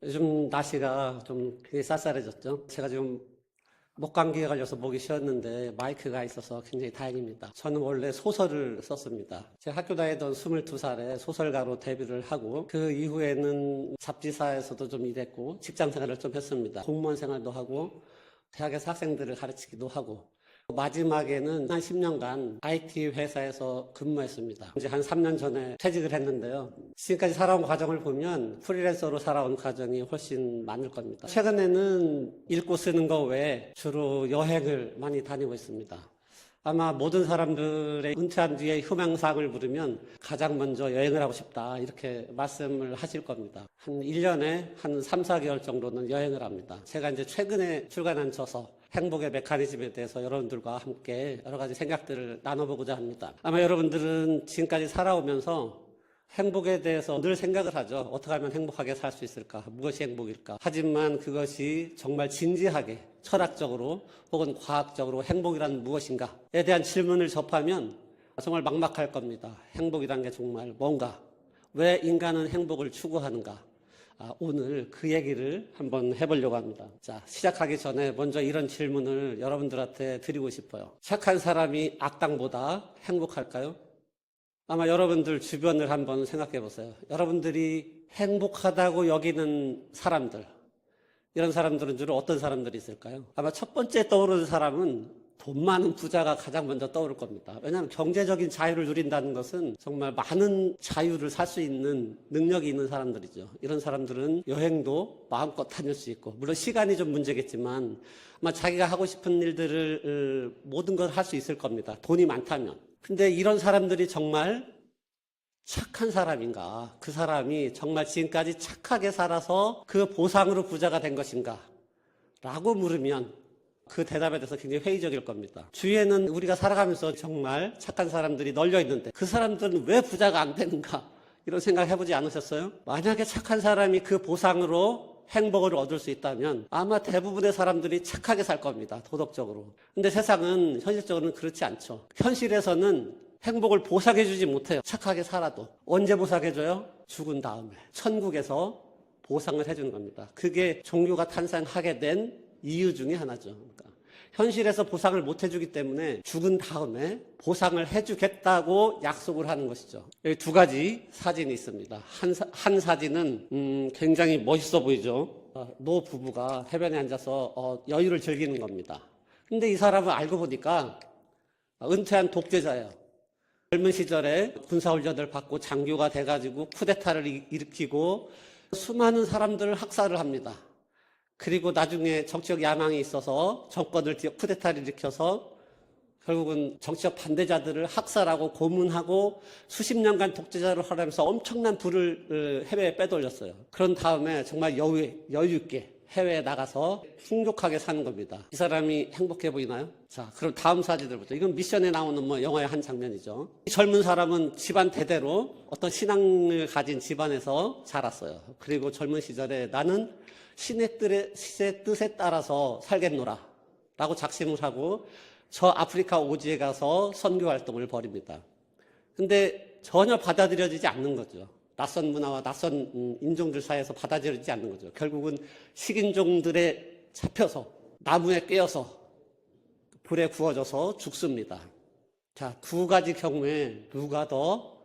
요즘 날씨가 좀 굉장히 쌀쌀해졌죠. 제가 지금 목감기에 걸려서 목이 쉬었는데 마이크가 있어서 굉장히 다행입니다. 저는 원래 소설을 썼습니다. 제가 학교 다니던 22살에 소설가로 데뷔를 하고 그 이후에는 잡지사에서도 좀 일했고 직장 생활을 좀 했습니다. 공무원 생활도 하고 대학에서 학생들을 가르치기도 하고 마지막에는 한 10년간 IT 회사에서 근무했습니다. 이제 한 3년 전에 퇴직을 했는데요. 지금까지 살아온 과정을 보면 프리랜서로 살아온 과정이 훨씬 많을 겁니다. 최근에는 읽고 쓰는 거 외에 주로 여행을 많이 다니고 있습니다. 아마 모든 사람들의 은퇴한 뒤에 희망사항을 물으면 가장 먼저 여행을 하고 싶다 이렇게 말씀을 하실 겁니다. 한 1년에 한 3, 4개월 정도는 여행을 합니다. 제가 이제 최근에 출간한 저서 행복의 메커니즘에 대해서 여러분들과 함께 여러 가지 생각들을 나눠보고자 합니다. 아마 여러분들은 지금까지 살아오면서 행복에 대해서 늘 생각을 하죠. 어떻게 하면 행복하게 살 수 있을까? 무엇이 행복일까? 하지만 그것이 정말 진지하게 철학적으로 혹은 과학적으로 행복이란 무엇인가에 대한 질문을 접하면 정말 막막할 겁니다. 행복이란 게 정말 뭔가? 왜 인간은 행복을 추구하는가? 오늘 그 얘기를 한번 해보려고 합니다. 자, 시작하기 전에 먼저 이런 질문을 여러분들한테 드리고 싶어요. 착한 사람이 악당보다 행복할까요? 아마 여러분들 주변을 한번 생각해 보세요. 여러분들이 행복하다고 여기는 사람들, 이런 사람들은 주로 어떤 사람들이 있을까요? 아마 첫 번째 떠오르는 사람은 돈 많은 부자가 가장 먼저 떠오를 겁니다. 왜냐하면 경제적인 자유를 누린다는 것은 정말 많은 자유를 살 수 있는 능력이 있는 사람들이죠. 이런 사람들은 여행도 마음껏 다닐 수 있고, 물론 시간이 좀 문제겠지만 아마 자기가 하고 싶은 일들을 모든 걸 할 수 있을 겁니다. 돈이 많다면. 근데 이런 사람들이 정말 착한 사람인가? 그 사람이 정말 지금까지 착하게 살아서 그 보상으로 부자가 된 것인가? 라고 물으면 그 대답에 대해서 굉장히 회의적일 겁니다. 주위에는 우리가 살아가면서 정말 착한 사람들이 널려 있는데 그 사람들은 왜 부자가 안 되는가? 이런 생각 해보지 않으셨어요? 만약에 착한 사람이 그 보상으로 행복을 얻을 수 있다면 아마 대부분의 사람들이 착하게 살 겁니다. 도덕적으로. 근데 세상은 현실적으로는 그렇지 않죠. 현실에서는 행복을 보상해주지 못해요. 착하게 살아도. 언제 보상해줘요? 죽은 다음에. 천국에서 보상을 해주는 겁니다. 그게 종교가 탄생하게 된 이유 중에 하나죠. 그러니까 현실에서 보상을 못 해주기 때문에 죽은 다음에 보상을 해주겠다고 약속을 하는 것이죠. 여기 두 가지 사진이 있습니다. 한 사진은 굉장히 멋있어 보이죠. 노 부부가 해변에 앉아서 여유를 즐기는 겁니다. 근데 이 사람을 알고 보니까 은퇴한 독재자예요. 젊은 시절에 군사훈련을 받고 장교가 돼가지고 쿠데타를 일으키고 수많은 사람들을 학살을 합니다. 그리고 나중에 정치적 야망이 있어서 정권을 쿠데타를 일으켜서 결국은 정치적 반대자들을 학살하고 고문하고 수십 년간 독재자를 하면서 엄청난 부를 해외에 빼돌렸어요. 그런 다음에 정말 여유 있게 해외에 나가서 풍족하게 사는 겁니다. 이 사람이 행복해 보이나요? 자, 그럼 다음 사진들부터. 이건 미션에 나오는 영화의 한 장면이죠. 이 젊은 사람은 집안 대대로 어떤 신앙을 가진 집안에서 자랐어요. 그리고 젊은 시절에 나는 신의 뜻에 따라서 살겠노라 라고 작심을 하고 저 아프리카 오지에 가서 선교 활동을 벌입니다. 근데 전혀 받아들여지지 않는 거죠. 낯선 문화와 낯선 인종들 사이에서 받아들여지지 않는 거죠. 결국은 식인종들에 잡혀서 나무에 꿰어서 불에 구워져서 죽습니다. 자, 두 가지 경우에 누가 더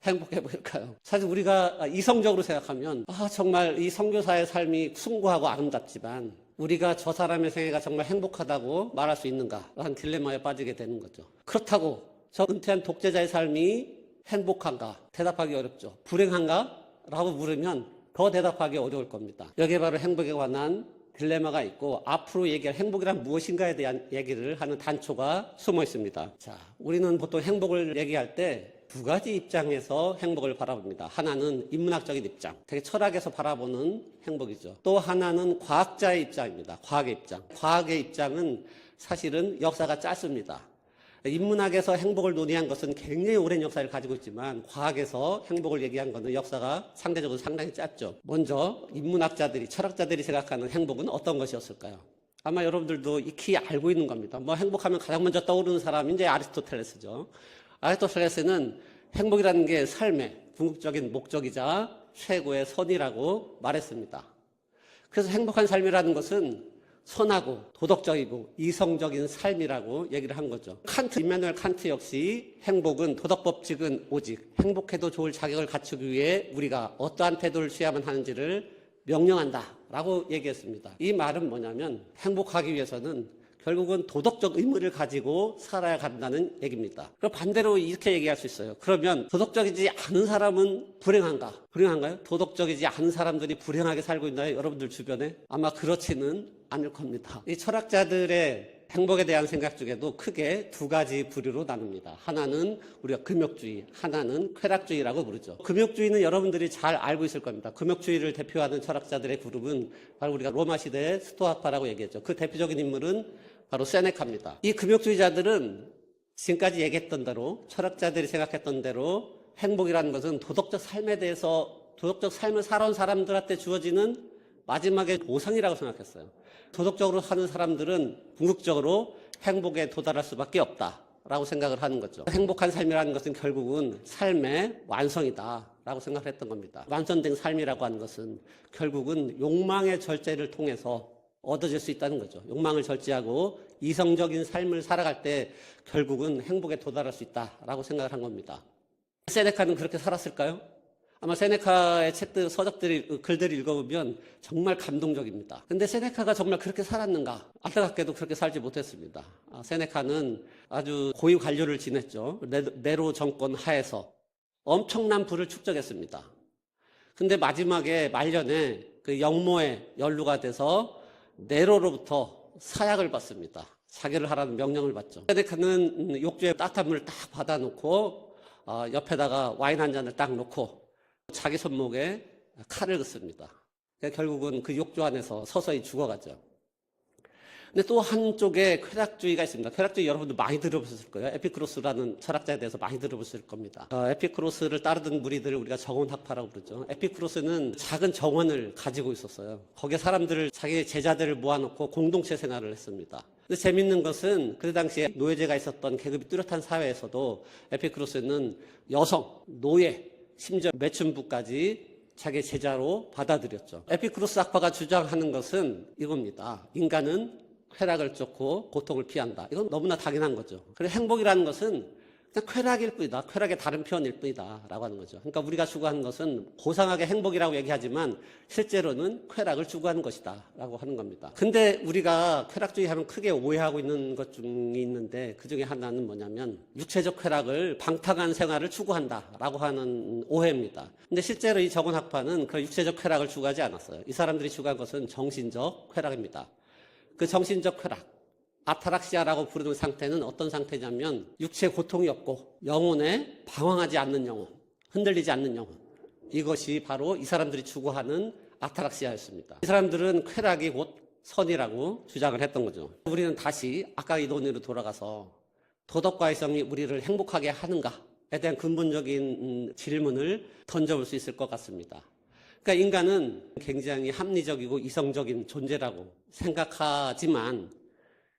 행복해 보일까요? 사실 우리가 이성적으로 생각하면 정말 이 선교사의 삶이 숭고하고 아름답지만 우리가 저 사람의 생애가 정말 행복하다고 말할 수 있는가 하는 딜레마에 빠지게 되는 거죠. 그렇다고 저 은퇴한 독재자의 삶이 행복한가? 대답하기 어렵죠. 불행한가? 라고 물으면 더 대답하기 어려울 겁니다. 여기에 바로 행복에 관한 딜레마가 있고 앞으로 얘기할 행복이란 무엇인가에 대한 얘기를 하는 단초가 숨어 있습니다. 자, 우리는 보통 행복을 얘기할 때 두 가지 입장에서 행복을 바라봅니다. 하나는 인문학적인 입장, 되게 철학에서 바라보는 행복이죠. 또 하나는 과학자의 입장입니다. 과학의 입장. 과학의 입장은 사실은 역사가 짧습니다. 인문학에서 행복을 논의한 것은 굉장히 오랜 역사를 가지고 있지만 과학에서 행복을 얘기한 것은 역사가 상대적으로 상당히 짧죠. 먼저 인문학자들이, 철학자들이 생각하는 행복은 어떤 것이었을까요? 아마 여러분들도 익히 알고 있는 겁니다. 행복하면 가장 먼저 떠오르는 사람이 이제 아리스토텔레스죠. 아리스토텔레스는 행복이라는 게 삶의 궁극적인 목적이자 최고의 선이라고 말했습니다. 그래서 행복한 삶이라는 것은 선하고 도덕적이고 이성적인 삶이라고 얘기를 한 거죠. 임마누엘 칸트 역시 행복은 도덕법칙은 오직 행복해도 좋을 자격을 갖추기 위해 우리가 어떠한 태도를 취하면 하는지를 명령한다라고 얘기했습니다. 이 말은 뭐냐면 행복하기 위해서는 결국은 도덕적 의무를 가지고 살아야 한다는 얘기입니다. 그럼 반대로 이렇게 얘기할 수 있어요. 그러면 도덕적이지 않은 사람은 불행한가? 불행한가요? 도덕적이지 않은 사람들이 불행하게 살고 있나요? 여러분들 주변에? 아마 그렇지는 않을 겁니다. 이 철학자들의 행복에 대한 생각 중에도 크게 두 가지 부류로 나눕니다. 하나는 우리가 금욕주의, 하나는 쾌락주의라고 부르죠. 금욕주의는 여러분들이 잘 알고 있을 겁니다. 금욕주의를 대표하는 철학자들의 그룹은 바로 우리가 로마 시대의 스토아파라고 얘기했죠. 그 대표적인 인물은 바로 세네카입니다. 이 금욕주의자들은 지금까지 얘기했던 대로 철학자들이 생각했던 대로 행복이라는 것은 도덕적 삶에 대해서 도덕적 삶을 살아온 사람들한테 주어지는 마지막에 보상이라고 생각했어요. 도덕적으로 사는 사람들은 궁극적으로 행복에 도달할 수밖에 없다라고 생각을 하는 거죠. 행복한 삶이라는 것은 결국은 삶의 완성이다라고 생각을 했던 겁니다. 완성된 삶이라고 하는 것은 결국은 욕망의 절제를 통해서 얻어질 수 있다는 거죠. 욕망을 절제하고 이성적인 삶을 살아갈 때 결국은 행복에 도달할 수 있다라고 생각을 한 겁니다. 세네카는 그렇게 살았을까요? 아마 세네카의 책들, 서적들이, 글들을 읽어보면 정말 감동적입니다. 근데 세네카가 정말 그렇게 살았는가? 안타깝게도 그렇게 살지 못했습니다. 세네카는 아주 고위 관료를 지냈죠. 네로 정권 하에서 엄청난 부를 축적했습니다. 근데 마지막에 말년에 그 영모에 연루가 돼서 네로로부터 사약을 받습니다. 자결을 하라는 명령을 받죠. 세네카는 욕조에 따뜻한 물을 딱 받아놓고 옆에다가 와인 한 잔을 딱 놓고 자기 손목에 칼을 긋습니다. 결국은 그 욕조 안에서 서서히 죽어가죠. 근데 또 한쪽에 쾌락주의가 있습니다. 쾌락주의 여러분들 많이 들어보셨을 거예요. 에피쿠로스라는 철학자에 대해서 많이 들어보실 겁니다. 에피쿠로스를 따르던 무리들을 우리가 정원학파라고 부르죠. 에피쿠로스는 작은 정원을 가지고 있었어요. 거기에 사람들을, 자기 제자들을 모아놓고 공동체 생활을 했습니다. 근데 재밌는 것은 그 당시에 노예제가 있었던 계급이 뚜렷한 사회에서도 에피쿠로스는 여성, 노예, 심지어 매춘부까지 자기 제자로 받아들였죠. 에피쿠로스 학파가 주장하는 것은 이겁니다. 인간은 쾌락을 쫓고 고통을 피한다. 이건 너무나 당연한 거죠. 그래서 행복이라는 것은 그냥 쾌락일 뿐이다. 쾌락의 다른 표현일 뿐이다. 라고 하는 거죠. 그러니까 우리가 추구하는 것은 고상하게 행복이라고 얘기하지만 실제로는 쾌락을 추구하는 것이다. 라고 하는 겁니다. 근데 우리가 쾌락주의 하면 크게 오해하고 있는 것 중에 있는데 그 중에 하나는 뭐냐면 육체적 쾌락을 방탕한 생활을 추구한다. 라고 하는 오해입니다. 근데 실제로 이 정원학파는 그 육체적 쾌락을 추구하지 않았어요. 이 사람들이 추구한 것은 정신적 쾌락입니다. 그 정신적 쾌락, 아타락시아라고 부르는 상태는 어떤 상태냐면 육체에 고통이 없고 영혼에 방황하지 않는 영혼, 흔들리지 않는 영혼. 이것이 바로 이 사람들이 추구하는 아타락시아였습니다. 이 사람들은 쾌락이 곧 선이라고 주장을 했던 거죠. 우리는 다시 아까 이 논의로 돌아가서 도덕과 이성이 우리를 행복하게 하는가에 대한 근본적인 질문을 던져볼 수 있을 것 같습니다. 그러니까 인간은 굉장히 합리적이고 이성적인 존재라고 생각하지만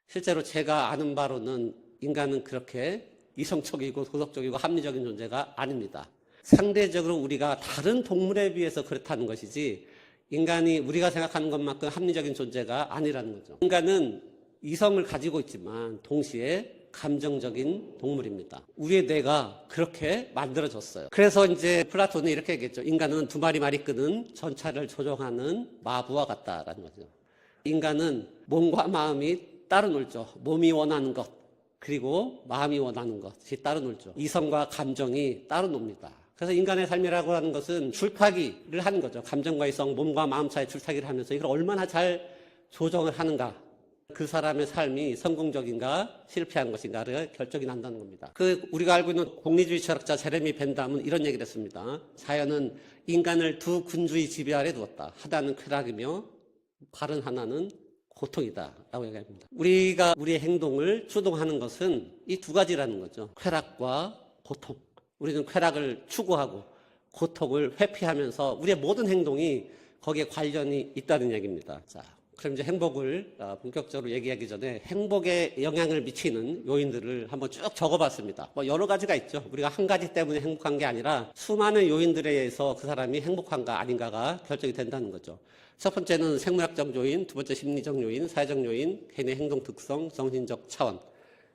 실제로 제가 아는 바로는 인간은 그렇게 이성적이고 도덕적이고 합리적인 존재가 아닙니다. 상대적으로 우리가 다른 동물에 비해서 그렇다는 것이지 인간이 우리가 생각하는 것만큼 합리적인 존재가 아니라는 거죠. 인간은 이성을 가지고 있지만 동시에 감정적인 동물입니다. 우리의 뇌가 그렇게 만들어졌어요. 그래서 이제 플라톤은 이렇게 얘기했죠. 인간은 두 마리 말이 끄는 전차를 조종하는 마부와 같다라는 거죠. 인간은 몸과 마음이 따로 놀죠. 몸이 원하는 것 그리고 마음이 원하는 것이 따로 놀죠. 이성과 감정이 따로 놉니다. 그래서 인간의 삶이라고 하는 것은 줄타기를 하는 거죠. 감정과 이성, 몸과 마음 사이에 줄타기를 하면서 이걸 얼마나 잘 조정을 하는가. 그 사람의 삶이 성공적인가 실패한 것인가를 결정이 난다는 겁니다. 우리가 알고 있는 공리주의 철학자 제레미 벤담은 이런 얘기를 했습니다. 자연은 인간을 두 군주의 지배 아래 두었다. 하나는 쾌락이며 다른 하나는 고통이다 라고 얘기합니다. 우리가 우리의 행동을 주동하는 것은 이 두 가지라는 거죠. 쾌락과 고통. 우리는 쾌락을 추구하고 고통을 회피하면서 우리의 모든 행동이 거기에 관련이 있다는 얘기입니다. 자, 그럼 이제 행복을 본격적으로 얘기하기 전에 행복에 영향을 미치는 요인들을 한번 쭉 적어봤습니다. 여러 가지가 있죠. 우리가 한 가지 때문에 행복한 게 아니라 수많은 요인들에 의해서 그 사람이 행복한가 아닌가가 결정이 된다는 거죠. 첫 번째는 생물학적 요인, 두 번째 심리적 요인, 사회적 요인, 개인의 행동 특성, 정신적 차원.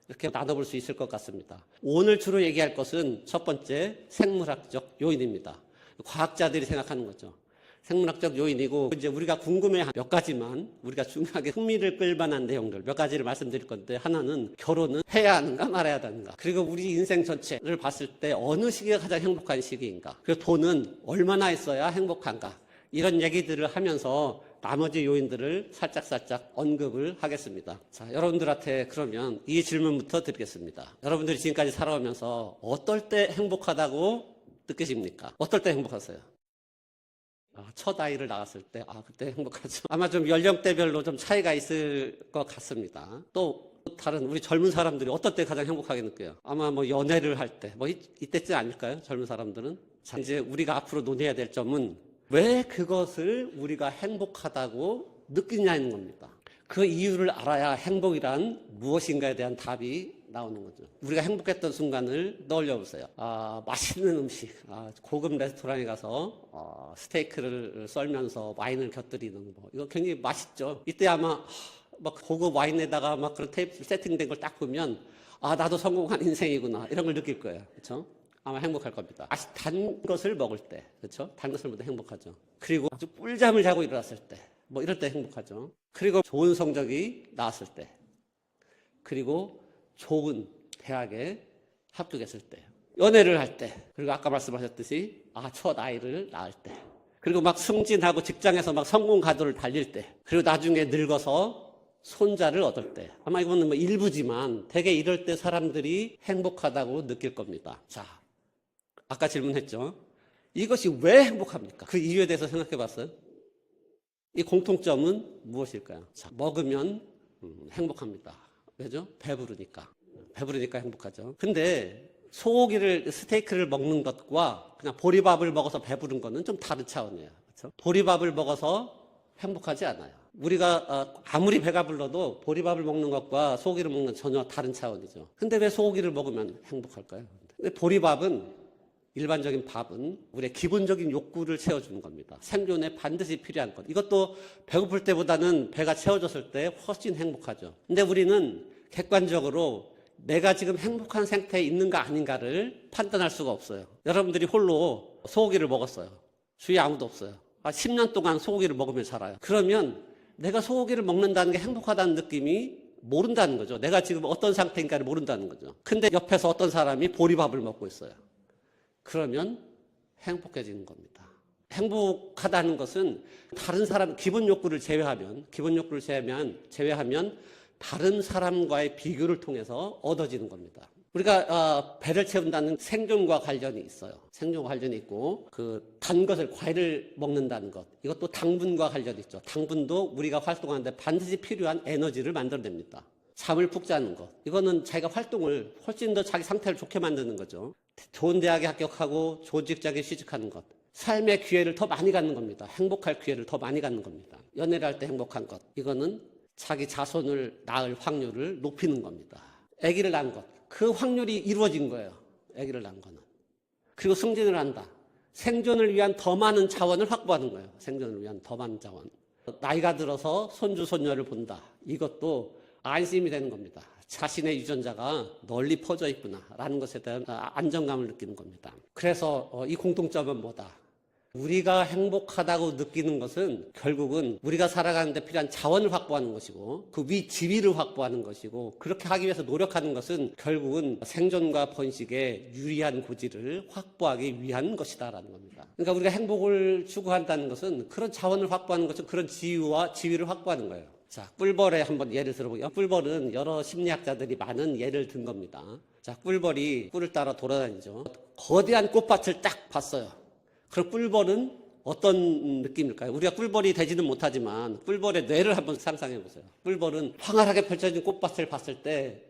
이렇게 나눠볼 수 있을 것 같습니다. 오늘 주로 얘기할 것은 첫 번째 생물학적 요인입니다. 과학자들이 생각하는 거죠. 생물학적 요인이고 이제 우리가 궁금해한 몇 가지만 우리가 중요하게 흥미를 끌만한 내용들 몇 가지를 말씀드릴 건데 하나는 결혼은 해야 하는가 말아야 하는가 그리고 우리 인생 전체를 봤을 때 어느 시기가 가장 행복한 시기인가 그리고 돈은 얼마나 있어야 행복한가 이런 얘기들을 하면서 나머지 요인들을 살짝 언급을 하겠습니다. 자, 여러분들한테 그러면 이 질문부터 드리겠습니다. 여러분들이 지금까지 살아오면서 어떨 때 행복하다고 느끼십니까? 어떨 때 행복하세요? 첫 아이를 낳았을 때, 그때 행복하죠. 아마 좀 연령대별로 좀 차이가 있을 것 같습니다. 또 다른 우리 젊은 사람들이 어떨 때 가장 행복하게 느껴요? 아마 뭐 연애를 할 때, 뭐 이때쯤 아닐까요? 젊은 사람들은. 자, 이제 우리가 앞으로 논의해야 될 점은 왜 그것을 우리가 행복하다고 느끼냐는 겁니다. 그 이유를 알아야 행복이란 무엇인가에 대한 답이 나오는 거죠. 우리가 행복했던 순간을 떠올려 보세요. 맛있는 음식, 고급 레스토랑에 가서 스테이크를 썰면서 와인을 곁들이는 거, 이거 굉장히 맛있죠. 이때 아마 막 고급 와인에다가 막 그런 테이블 세팅된 걸 딱 보면 나도 성공한 인생이구나 이런 걸 느낄 거예요. 그렇죠? 아마 행복할 겁니다. 단 것을 먹을 때, 그렇죠? 단 것을 먹을 때 행복하죠. 그리고 아주 꿀잠을 자고 일어났을 때, 뭐 이럴 때 행복하죠. 그리고 좋은 성적이 나왔을 때, 그리고 좋은 대학에 합격했을 때, 연애를 할 때, 그리고 아까 말씀하셨듯이 첫 아이를 낳을 때, 그리고 막 승진하고 직장에서 막 성공 가도를 달릴 때, 그리고 나중에 늙어서 손자를 얻을 때, 아마 이거는 뭐 일부지만 대개 이럴 때 사람들이 행복하다고 느낄 겁니다. 자, 아까 질문했죠. 이것이 왜 행복합니까? 그 이유에 대해서 생각해 봤어요? 이 공통점은 무엇일까요? 자, 먹으면 행복합니다. 왜죠? 배부르니까. 배부르니까 행복하죠. 근데 소고기를, 스테이크를 먹는 것과 그냥 보리밥을 먹어서 배부른 거는 좀 다른 차원이에요. 그렇죠? 보리밥을 먹어서 행복하지 않아요. 우리가 아무리 배가 불러도 보리밥을 먹는 것과 소고기를 먹는 건 전혀 다른 차원이죠. 근데 왜 소고기를 먹으면 행복할까요? 근데 보리밥은 일반적인 밥은 우리의 기본적인 욕구를 채워주는 겁니다. 생존에 반드시 필요한 것. 이것도 배고플 때보다는 배가 채워졌을 때 훨씬 행복하죠. 근데 우리는 객관적으로 내가 지금 행복한 상태에 있는가 아닌가를 판단할 수가 없어요. 여러분들이 홀로 소고기를 먹었어요. 주위에 아무도 없어요. 10년 동안 소고기를 먹으며 살아요. 그러면 내가 소고기를 먹는다는 게 행복하다는 느낌이 모른다는 거죠. 내가 지금 어떤 상태인가를 모른다는 거죠. 근데 옆에서 어떤 사람이 보리밥을 먹고 있어요. 그러면 행복해지는 겁니다. 행복하다는 것은 다른 사람 기본 욕구를 제외하면 다른 사람과의 비교를 통해서 얻어지는 겁니다. 우리가 배를 채운다는 생존과 관련이 있어요. 생존과 관련이 있고 그 단 것을 과일을 먹는다는 것 이것도 당분과 관련이 있죠. 당분도 우리가 활동하는데 반드시 필요한 에너지를 만들어냅니다. 잠을 푹 자는 것 이거는 자기가 활동을 훨씬 더 자기 상태를 좋게 만드는 거죠. 좋은 대학에 합격하고 좋은 직장에 취직하는 것 삶의 기회를 더 많이 갖는 겁니다. 행복할 기회를 더 많이 갖는 겁니다. 연애를 할 때 행복한 것 이거는 자기 자손을 낳을 확률을 높이는 겁니다. 아기를 낳은 것 그 확률이 이루어진 거예요. 아기를 낳은 거는. 그리고 승진을 한다. 생존을 위한 더 많은 자원을 확보하는 거예요. 생존을 위한 더 많은 자원. 나이가 들어서 손주 손녀를 본다. 이것도 안심이 되는 겁니다. 자신의 유전자가 널리 퍼져 있구나라는 것에 대한 안정감을 느끼는 겁니다. 그래서 이 공통점은 뭐다? 우리가 행복하다고 느끼는 것은 결국은 우리가 살아가는데 필요한 자원을 확보하는 것이고 그 위 지위를 확보하는 것이고 그렇게 하기 위해서 노력하는 것은 결국은 생존과 번식에 유리한 고지를 확보하기 위한 것이다라는 겁니다. 그러니까 우리가 행복을 추구한다는 것은 그런 자원을 확보하는 것은 그런 지위를 확보하는 거예요. 자, 꿀벌에 한번 예를 들어보요. 꿀벌은 여러 심리학자들이 많은 예를 든 겁니다. 자, 꿀벌이 꿀을 따라 돌아다니죠. 거대한 꽃밭을 딱 봤어요. 그럼 꿀벌은 어떤 느낌일까요? 우리가 꿀벌이 되지는 못하지만 꿀벌의 뇌를 한번 상상해 보세요. 꿀벌은 황홀하게 펼쳐진 꽃밭을 봤을 때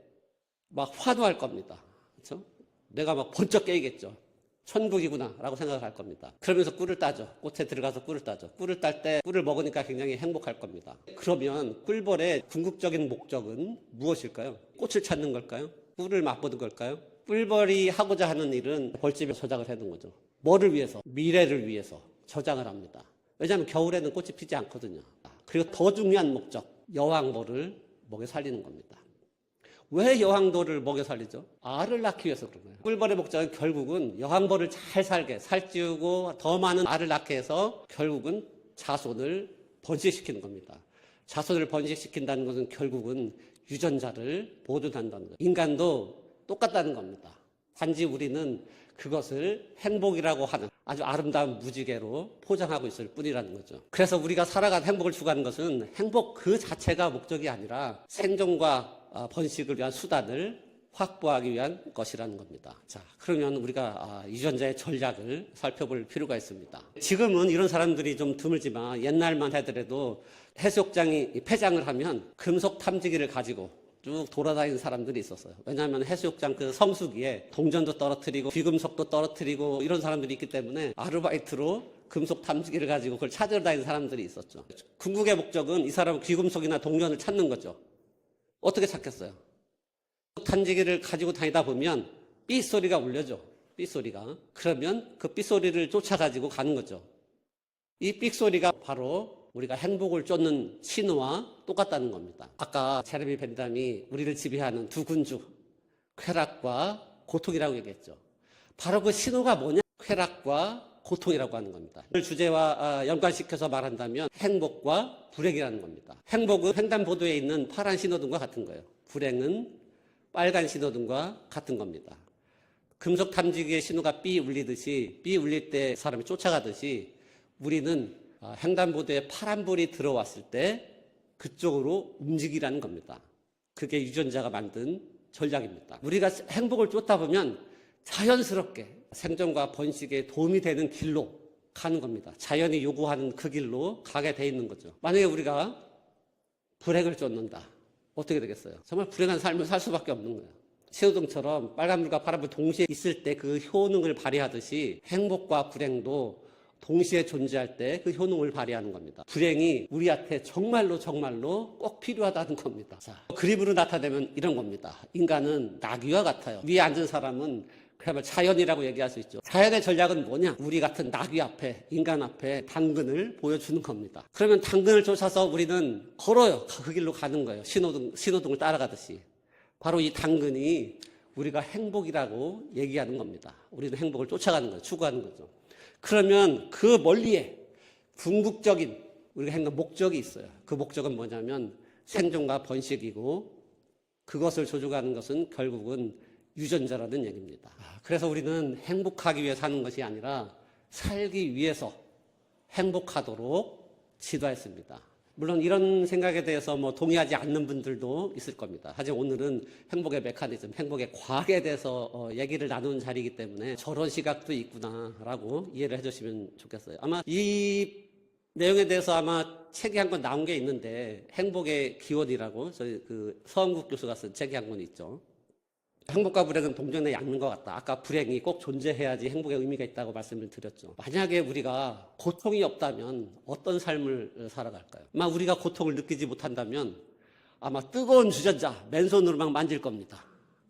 막 환호할 겁니다. 그렇죠? 뇌가 막 번쩍 깨이겠죠. 천국이구나 라고 생각을 할 겁니다. 그러면서 꿀을 따죠. 꽃에 들어가서 꿀을 따죠. 꿀을 딸 때 꿀을 먹으니까 굉장히 행복할 겁니다. 그러면 꿀벌의 궁극적인 목적은 무엇일까요? 꽃을 찾는 걸까요? 꿀을 맛보는 걸까요? 꿀벌이 하고자 하는 일은 벌집에 저장을 해놓은 거죠. 뭐를 위해서? 미래를 위해서 저장을 합니다. 왜냐하면 겨울에는 꽃이 피지 않거든요. 그리고 더 중요한 목적, 여왕벌을 먹여 살리는 겁니다. 왜 여왕벌을 먹여 살리죠? 알을 낳기 위해서 그런 거예요. 꿀벌의 목적은 결국은 여왕벌을 잘 살게, 살찌우고 더 많은 알을 낳게 해서 결국은 자손을 번식시키는 겁니다. 자손을 번식시킨다는 것은 결국은 유전자를 보존한다는 거예요. 인간도 똑같다는 겁니다. 단지 우리는 그것을 행복이라고 하는 아주 아름다운 무지개로 포장하고 있을 뿐이라는 거죠. 그래서 우리가 살아가는 행복을 추구하는 것은 행복 그 자체가 목적이 아니라 생존과 번식을 위한 수단을 확보하기 위한 것이라는 겁니다. 자, 그러면 우리가 유전자의 전략을 살펴볼 필요가 있습니다. 지금은 이런 사람들이 좀 드물지만 옛날만 하더라도 해수욕장이 폐장을 하면 금속 탐지기를 가지고 쭉 돌아다니는 사람들이 있었어요. 왜냐하면 해수욕장 그 성수기에 동전도 떨어뜨리고 귀금속도 떨어뜨리고 이런 사람들이 있기 때문에 아르바이트로 금속 탐지기를 가지고 그걸 찾으러 다니는 사람들이 있었죠. 궁극의 목적은 이 사람은 귀금속이나 동전을 찾는 거죠. 어떻게 찾겠어요? 탐지기를 가지고 다니다 보면 삐소리가 울려져. 삐소리가. 그러면 그 삐소리를 쫓아가지고 가는 거죠. 이 삐소리가 바로 우리가 행복을 쫓는 신호와 똑같다는 겁니다. 아까 제레미 벤담이 우리를 지배하는 두 군주, 쾌락과 고통이라고 얘기했죠. 바로 그 신호가 뭐냐? 쾌락과 고통이라고 하는 겁니다. 오늘 주제와 연관시켜서 말한다면 행복과 불행이라는 겁니다. 행복은 횡단보도에 있는 파란 신호등과 같은 거예요. 불행은 빨간 신호등과 같은 겁니다. 금속 탐지기의 신호가 삐 울리듯이, 삐 울릴 때 사람이 쫓아가듯이 우리는 횡단보도에 파란불이 들어왔을 때 그쪽으로 움직이라는 겁니다. 그게 유전자가 만든 전략입니다. 우리가 행복을 쫓다 보면 자연스럽게 생존과 번식에 도움이 되는 길로 가는 겁니다. 자연이 요구하는 그 길로 가게 돼 있는 거죠. 만약에 우리가 불행을 쫓는다. 어떻게 되겠어요? 정말 불행한 삶을 살 수밖에 없는 거예요. 신호등처럼 빨간불과 파란불 동시에 있을 때 그 효능을 발휘하듯이 행복과 불행도 동시에 존재할 때 그 효능을 발휘하는 겁니다. 불행이 우리한테 정말로 꼭 필요하다는 겁니다. 자, 그림으로 나타내면 이런 겁니다. 인간은 나귀와 같아요. 위에 앉은 사람은 그야말로 자연이라고 얘기할 수 있죠. 자연의 전략은 뭐냐? 우리 같은 나귀 앞에, 인간 앞에 당근을 보여주는 겁니다. 그러면 당근을 쫓아서 우리는 걸어요. 그 길로 가는 거예요. 신호등을 따라가듯이. 바로 이 당근이 우리가 행복이라고 얘기하는 겁니다. 우리는 행복을 쫓아가는 거예요. 추구하는 거죠. 그러면 그 멀리에 궁극적인 우리가 행동 목적이 있어요. 그 목적은 뭐냐면 생존과 번식이고 그것을 조종하는 것은 결국은 유전자라는 얘기입니다. 그래서 우리는 행복하기 위해 사는 것이 아니라 살기 위해서 행복하도록 지도했습니다. 물론 이런 생각에 대해서 동의하지 않는 분들도 있을 겁니다. 하지만 오늘은 행복의 메커니즘, 행복의 과학에 대해서 얘기를 나누는 자리이기 때문에 저런 시각도 있구나라고 이해를 해주시면 좋겠어요. 아마 이 내용에 대해서 아마 책이 한 권 나온 게 있는데 행복의 기원이라고 저희 그 서원국 교수가 쓴 책이 한 권 있죠. 행복과 불행은 동전에 앉는 것 같다. 아까 불행이 꼭 존재해야지 행복의 의미가 있다고 말씀을 드렸죠. 만약에 우리가 고통이 없다면 어떤 삶을 살아갈까요? 아마 우리가 고통을 느끼지 못한다면 아마 뜨거운 주전자 맨손으로 막 만질 겁니다.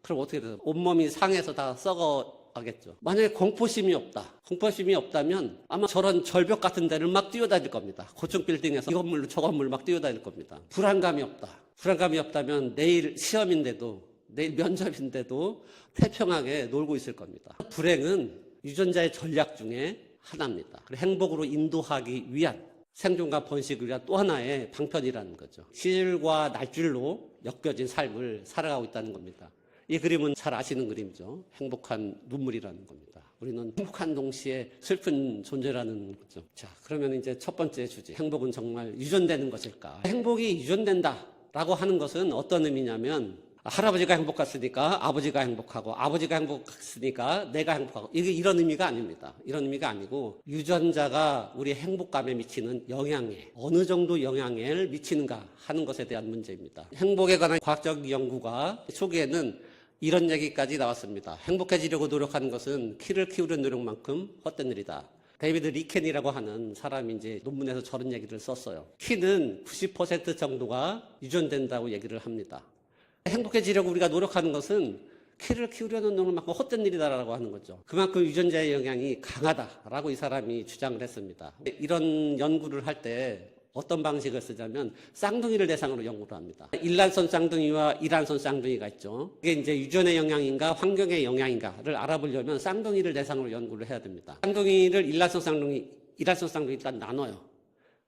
그럼 어떻게 돼요? 온몸이 상해서 다 썩어가겠죠. 만약에 공포심이 없다. 공포심이 없다면 아마 저런 절벽 같은 데를 막 뛰어다닐 겁니다. 고층 빌딩에서 이 건물로 저 건물 막 뛰어다닐 겁니다. 불안감이 없다. 불안감이 없다면 내일 시험인데도 내일 면접인데도 태평하게 놀고 있을 겁니다. 불행은 유전자의 전략 중에 하나입니다. 행복으로 인도하기 위한 생존과 번식을 위한 또 하나의 방편이라는 거죠. 시일과 날줄로 엮여진 삶을 살아가고 있다는 겁니다. 이 그림은 잘 아시는 그림이죠. 행복한 눈물이라는 겁니다. 우리는 행복한 동시에 슬픈 존재라는 거죠. 자, 그러면 이제 첫 번째 주제. 행복은 정말 유전되는 것일까? 행복이 유전된다라고 하는 것은 어떤 의미냐면 할아버지가 행복했으니까 아버지가 행복하고 아버지가 행복했으니까 내가 행복하고 이게 이런 의미가 아닙니다. 이런 의미가 아니고 유전자가 우리 행복감에 미치는 영향에 어느 정도 영향을 미치는가 하는 것에 대한 문제입니다. 행복에 관한 과학적 연구가 초기에는 이런 얘기까지 나왔습니다. 행복해지려고 노력하는 것은 키를 키우는 노력만큼 헛된 일이다. 데이비드 리켄이라고 하는 사람이 이제 논문에서 저런 얘기를 썼어요. 키는 90% 정도가 유전된다고 얘기를 합니다. 행복해지려고 우리가 노력하는 것은 키를 키우려는 놈은 헛된 일이다라고 하는 거죠. 그만큼 유전자의 영향이 강하다라고 이 사람이 주장을 했습니다. 이런 연구를 할 때 어떤 방식을 쓰자면 쌍둥이를 대상으로 연구를 합니다. 일란성 쌍둥이와 이란성 쌍둥이가 있죠. 이게 이제 유전의 영향인가 환경의 영향인가를 알아보려면 쌍둥이를 대상으로 연구를 해야 됩니다. 쌍둥이를 일란성 쌍둥이, 이란성 쌍둥이 일단 나눠요.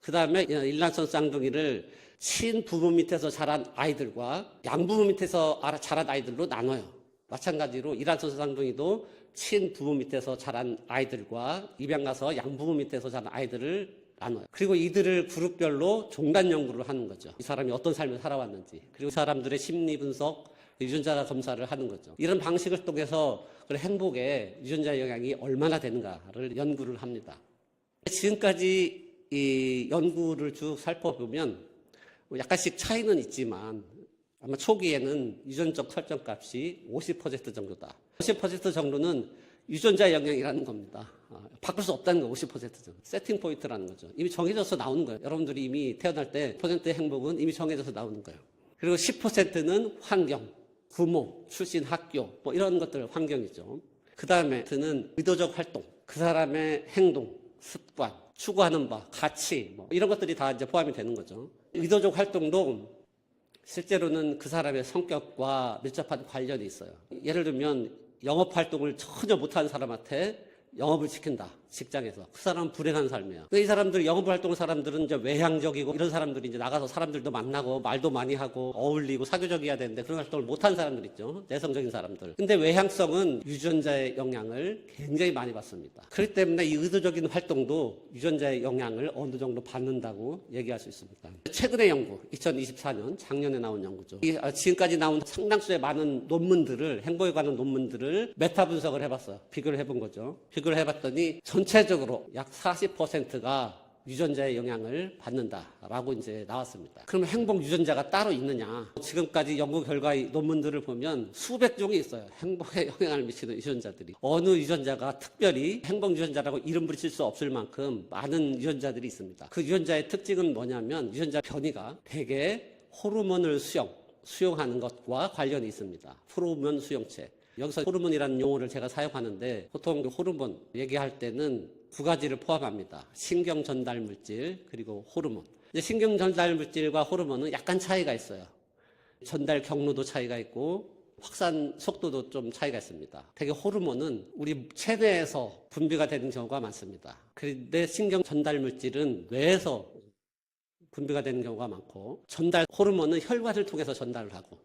그 다음에 일란성 쌍둥이를 친부모 밑에서 자란 아이들과 양부모 밑에서 자란 아이들로 나눠요. 마찬가지로 이란성 쌍둥이도 친부모 밑에서 자란 아이들과 입양 가서 양부모 밑에서 자란 아이들을 나눠요. 그리고 이들을 그룹별로 종단 연구를 하는 거죠. 이 사람이 어떤 삶을 살아왔는지, 그리고 이 사람들의 심리 분석, 유전자 검사를 하는 거죠. 이런 방식을 통해서 행복에 유전자 영향이 얼마나 되는가를 연구를 합니다. 지금까지 이 연구를 쭉 살펴보면 약간씩 차이는 있지만 아마 초기에는 유전적 설정값이 50% 정도다. 50% 정도는 유전자 영향이라는 겁니다. 바꿀 수 없다는 거 50% 정도. 세팅 포인트라는 거죠. 이미 정해져서 나오는 거예요. 여러분들이 이미 태어날 때 퍼센트의 행복은 이미 정해져서 나오는 거예요. 그리고 10%는 환경, 부모, 출신 학교 뭐 이런 것들 환경이죠. 그 다음에는 의도적 활동, 그 사람의 행동, 습관, 추구하는 바, 가치 뭐 이런 것들이 다 이제 포함이 되는 거죠. 의도적 활동도 실제로는 그 사람의 성격과 밀접한 관련이 있어요. 예를 들면 영업활동을 전혀 못하는 사람한테 영업을 시킨다. 직장에서. 그 사람은 불행한 삶이에요. 이 사람들, 영업활동 사람들은 이제 외향적이고 이런 사람들이 이제 나가서 사람들도 만나고 말도 많이 하고 어울리고 사교적이어야 되는데 그런 활동을 못하는 사람들 있죠. 내성적인 사람들. 근데 외향성은 유전자의 영향을 굉장히 많이 받습니다. 그렇기 때문에 이 의도적인 활동도 유전자의 영향을 어느 정도 받는다고 얘기할 수 있습니다. 최근의 연구, 2024년, 작년에 나온 연구죠. 지금까지 나온 상당수의 많은 논문들을, 행복에 관한 논문들을 메타 분석을 해봤어요. 비교를 해본 거죠. 비교를 해봤더니 전체적으로 약 40%가 유전자의 영향을 받는다라고 이제 나왔습니다. 그러면 행복 유전자가 따로 있느냐? 지금까지 연구 결과의 논문들을 보면 수백 종이 있어요. 행복에 영향을 미치는 유전자들이. 어느 유전자가 특별히 행복 유전자라고 이름 붙일 수 없을 만큼 많은 유전자들이 있습니다. 그 유전자의 특징은 뭐냐면 유전자 변이가 대개 호르몬을 수용하는 것과 관련이 있습니다. 호르몬 수용체. 여기서 호르몬이라는 용어를 제가 사용하는데 보통 호르몬 얘기할 때는 두 가지를 포함합니다. 신경 전달 물질 그리고 호르몬. 신경 전달 물질과 호르몬은 약간 차이가 있어요. 전달 경로도 차이가 있고 확산 속도도 좀 차이가 있습니다. 되게 호르몬은 우리 체내에서 분비가 되는 경우가 많습니다. 그런데 신경 전달 물질은 뇌에서 분비가 되는 경우가 많고 전달 호르몬은 혈관을 통해서 전달을 하고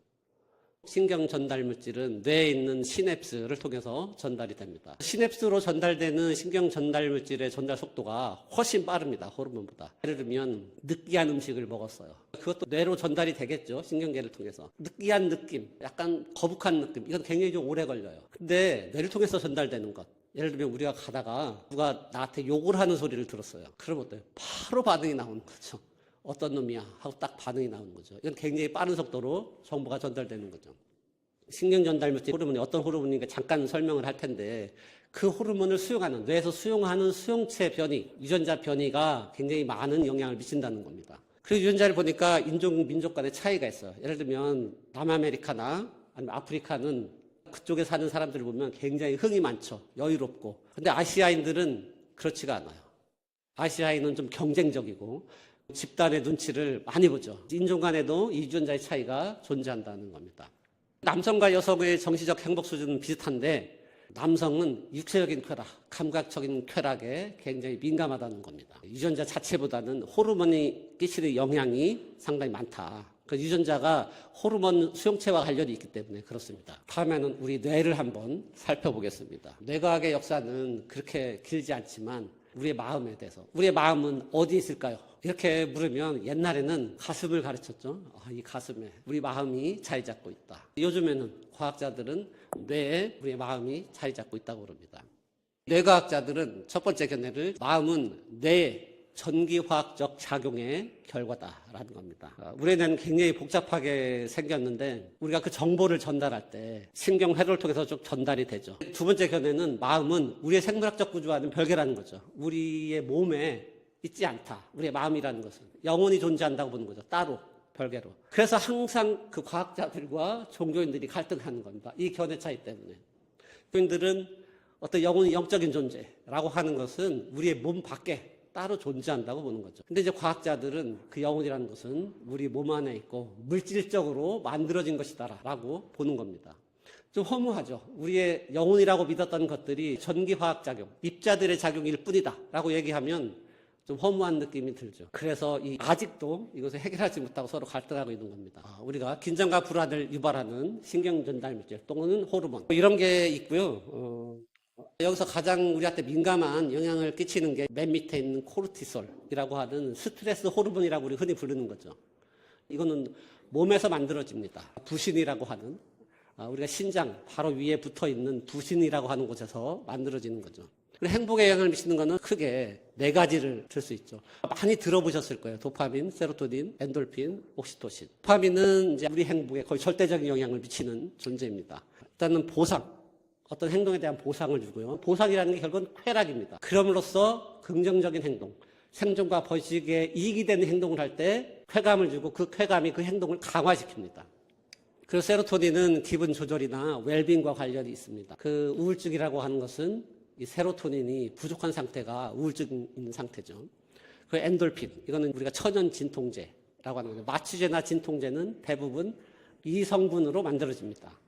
신경 전달 물질은 뇌에 있는 시냅스를 통해서 전달이 됩니다. 시냅스로 전달되는 신경 전달 물질의 전달 속도가 훨씬 빠릅니다. 호르몬보다. 예를 들면 느끼한 음식을 먹었어요. 그것도 뇌로 전달이 되겠죠. 신경계를 통해서. 느끼한 느낌, 약간 거북한 느낌, 이건 굉장히 좀 오래 걸려요. 근데 뇌를 통해서 전달되는 것. 예를 들면 우리가 가다가 누가 나한테 욕을 하는 소리를 들었어요. 그럼 어때요? 바로 반응이 나오는 거죠. 어떤 놈이야 하고 딱 반응이 나오는 거죠. 이건 굉장히 빠른 속도로 정보가 전달되는 거죠. 신경 전달 물질 호르몬이 어떤 호르몬인가 잠깐 설명을 할 텐데 그 호르몬을 수용하는 뇌에서 수용하는 수용체 변이, 유전자 변이가 굉장히 많은 영향을 미친다는 겁니다. 그리고 유전자를 보니까 인종, 민족 간의 차이가 있어요. 예를 들면 남아메리카나 아니면 아프리카는 그쪽에 사는 사람들을 보면 굉장히 흥이 많죠. 여유롭고. 근데 아시아인들은 그렇지가 않아요. 아시아인은 좀 경쟁적이고 집단의 눈치를 많이 보죠. 인종 간에도 이 유전자의 차이가 존재한다는 겁니다. 남성과 여성의 정신적 행복 수준은 비슷한데 남성은 육체적인 쾌락, 감각적인 쾌락에 굉장히 민감하다는 겁니다. 유전자 자체보다는 호르몬이 끼치는 영향이 상당히 많다. 그 유전자가 호르몬 수용체와 관련이 있기 때문에 그렇습니다. 다음에는 우리 뇌를 한번 살펴보겠습니다. 뇌과학의 역사는 그렇게 길지 않지만 우리의 마음에 대해서, 우리의 마음은 어디에 있을까요? 이렇게 물으면 옛날에는 가슴을 가르쳤죠. 이 가슴에 우리 마음이 자리 잡고 있다. 요즘에는 과학자들은 뇌에 우리의 마음이 자리 잡고 있다고 그럽니다. 뇌과학자들은 첫 번째 견해를 마음은 뇌의 전기화학적 작용의 결과다라는 겁니다. 우리의 뇌는 굉장히 복잡하게 생겼는데 우리가 그 정보를 전달할 때 신경회로를 통해서 쭉 전달이 되죠. 두 번째 견해는 마음은 우리의 생물학적 구조와는 별개라는 거죠. 우리의 몸에 있지 않다. 우리의 마음이라는 것은 영원히 존재한다고 보는 거죠. 따로 별개로. 그래서 항상 그 과학자들과 종교인들이 갈등하는 겁니다. 이 견해 차이 때문에. 종교인들은 어떤 영혼이 영적인 존재라고 하는 것은 우리의 몸 밖에 따로 존재한다고 보는 거죠. 근데 이제 과학자들은 그 영혼이라는 것은 우리 몸 안에 있고 물질적으로 만들어진 것이다라고 보는 겁니다. 좀 허무하죠. 우리의 영혼이라고 믿었던 것들이 전기화학 작용, 입자들의 작용일 뿐이다라고 얘기하면 좀 허무한 느낌이 들죠. 그래서 아직도 이것을 해결하지 못하고 서로 갈등하고 있는 겁니다. 우리가 긴장과 불안을 유발하는 신경전달물질 또는 호르몬 이런 게 있고요. 여기서 가장 우리한테 민감한 영향을 끼치는 게 맨 밑에 있는 코르티솔이라고 하는 스트레스 호르몬이라고 우리 흔히 부르는 거죠. 이거는 몸에서 만들어집니다. 부신이라고 하는 우리가 신장 바로 위에 붙어 있는 부신이라고 하는 곳에서 만들어지는 거죠. 행복에 영향을 미치는 것은 크게 네 가지를 들 수 있죠. 많이 들어보셨을 거예요. 도파민, 세로토닌, 엔돌핀, 옥시토신. 도파민은 이제 우리 행복에 거의 절대적인 영향을 미치는 존재입니다. 일단은 보상, 어떤 행동에 대한 보상을 주고요. 보상이라는 게 결국은 쾌락입니다. 그럼으로써 긍정적인 행동, 생존과 번식에 이익이 되는 행동을 할 때 쾌감을 주고 그 쾌감이 그 행동을 강화시킵니다. 그리고 세로토닌은 기분 조절이나 웰빙과 관련이 있습니다. 그 우울증이라고 하는 것은 이 세로토닌이 부족한 상태가 우울증 있는 상태죠. 그 엔돌핀, 이거는 우리가 천연 진통제라고 하는 거죠. 마취제나 진통제는 대부분 이 성분으로 만들어집니다.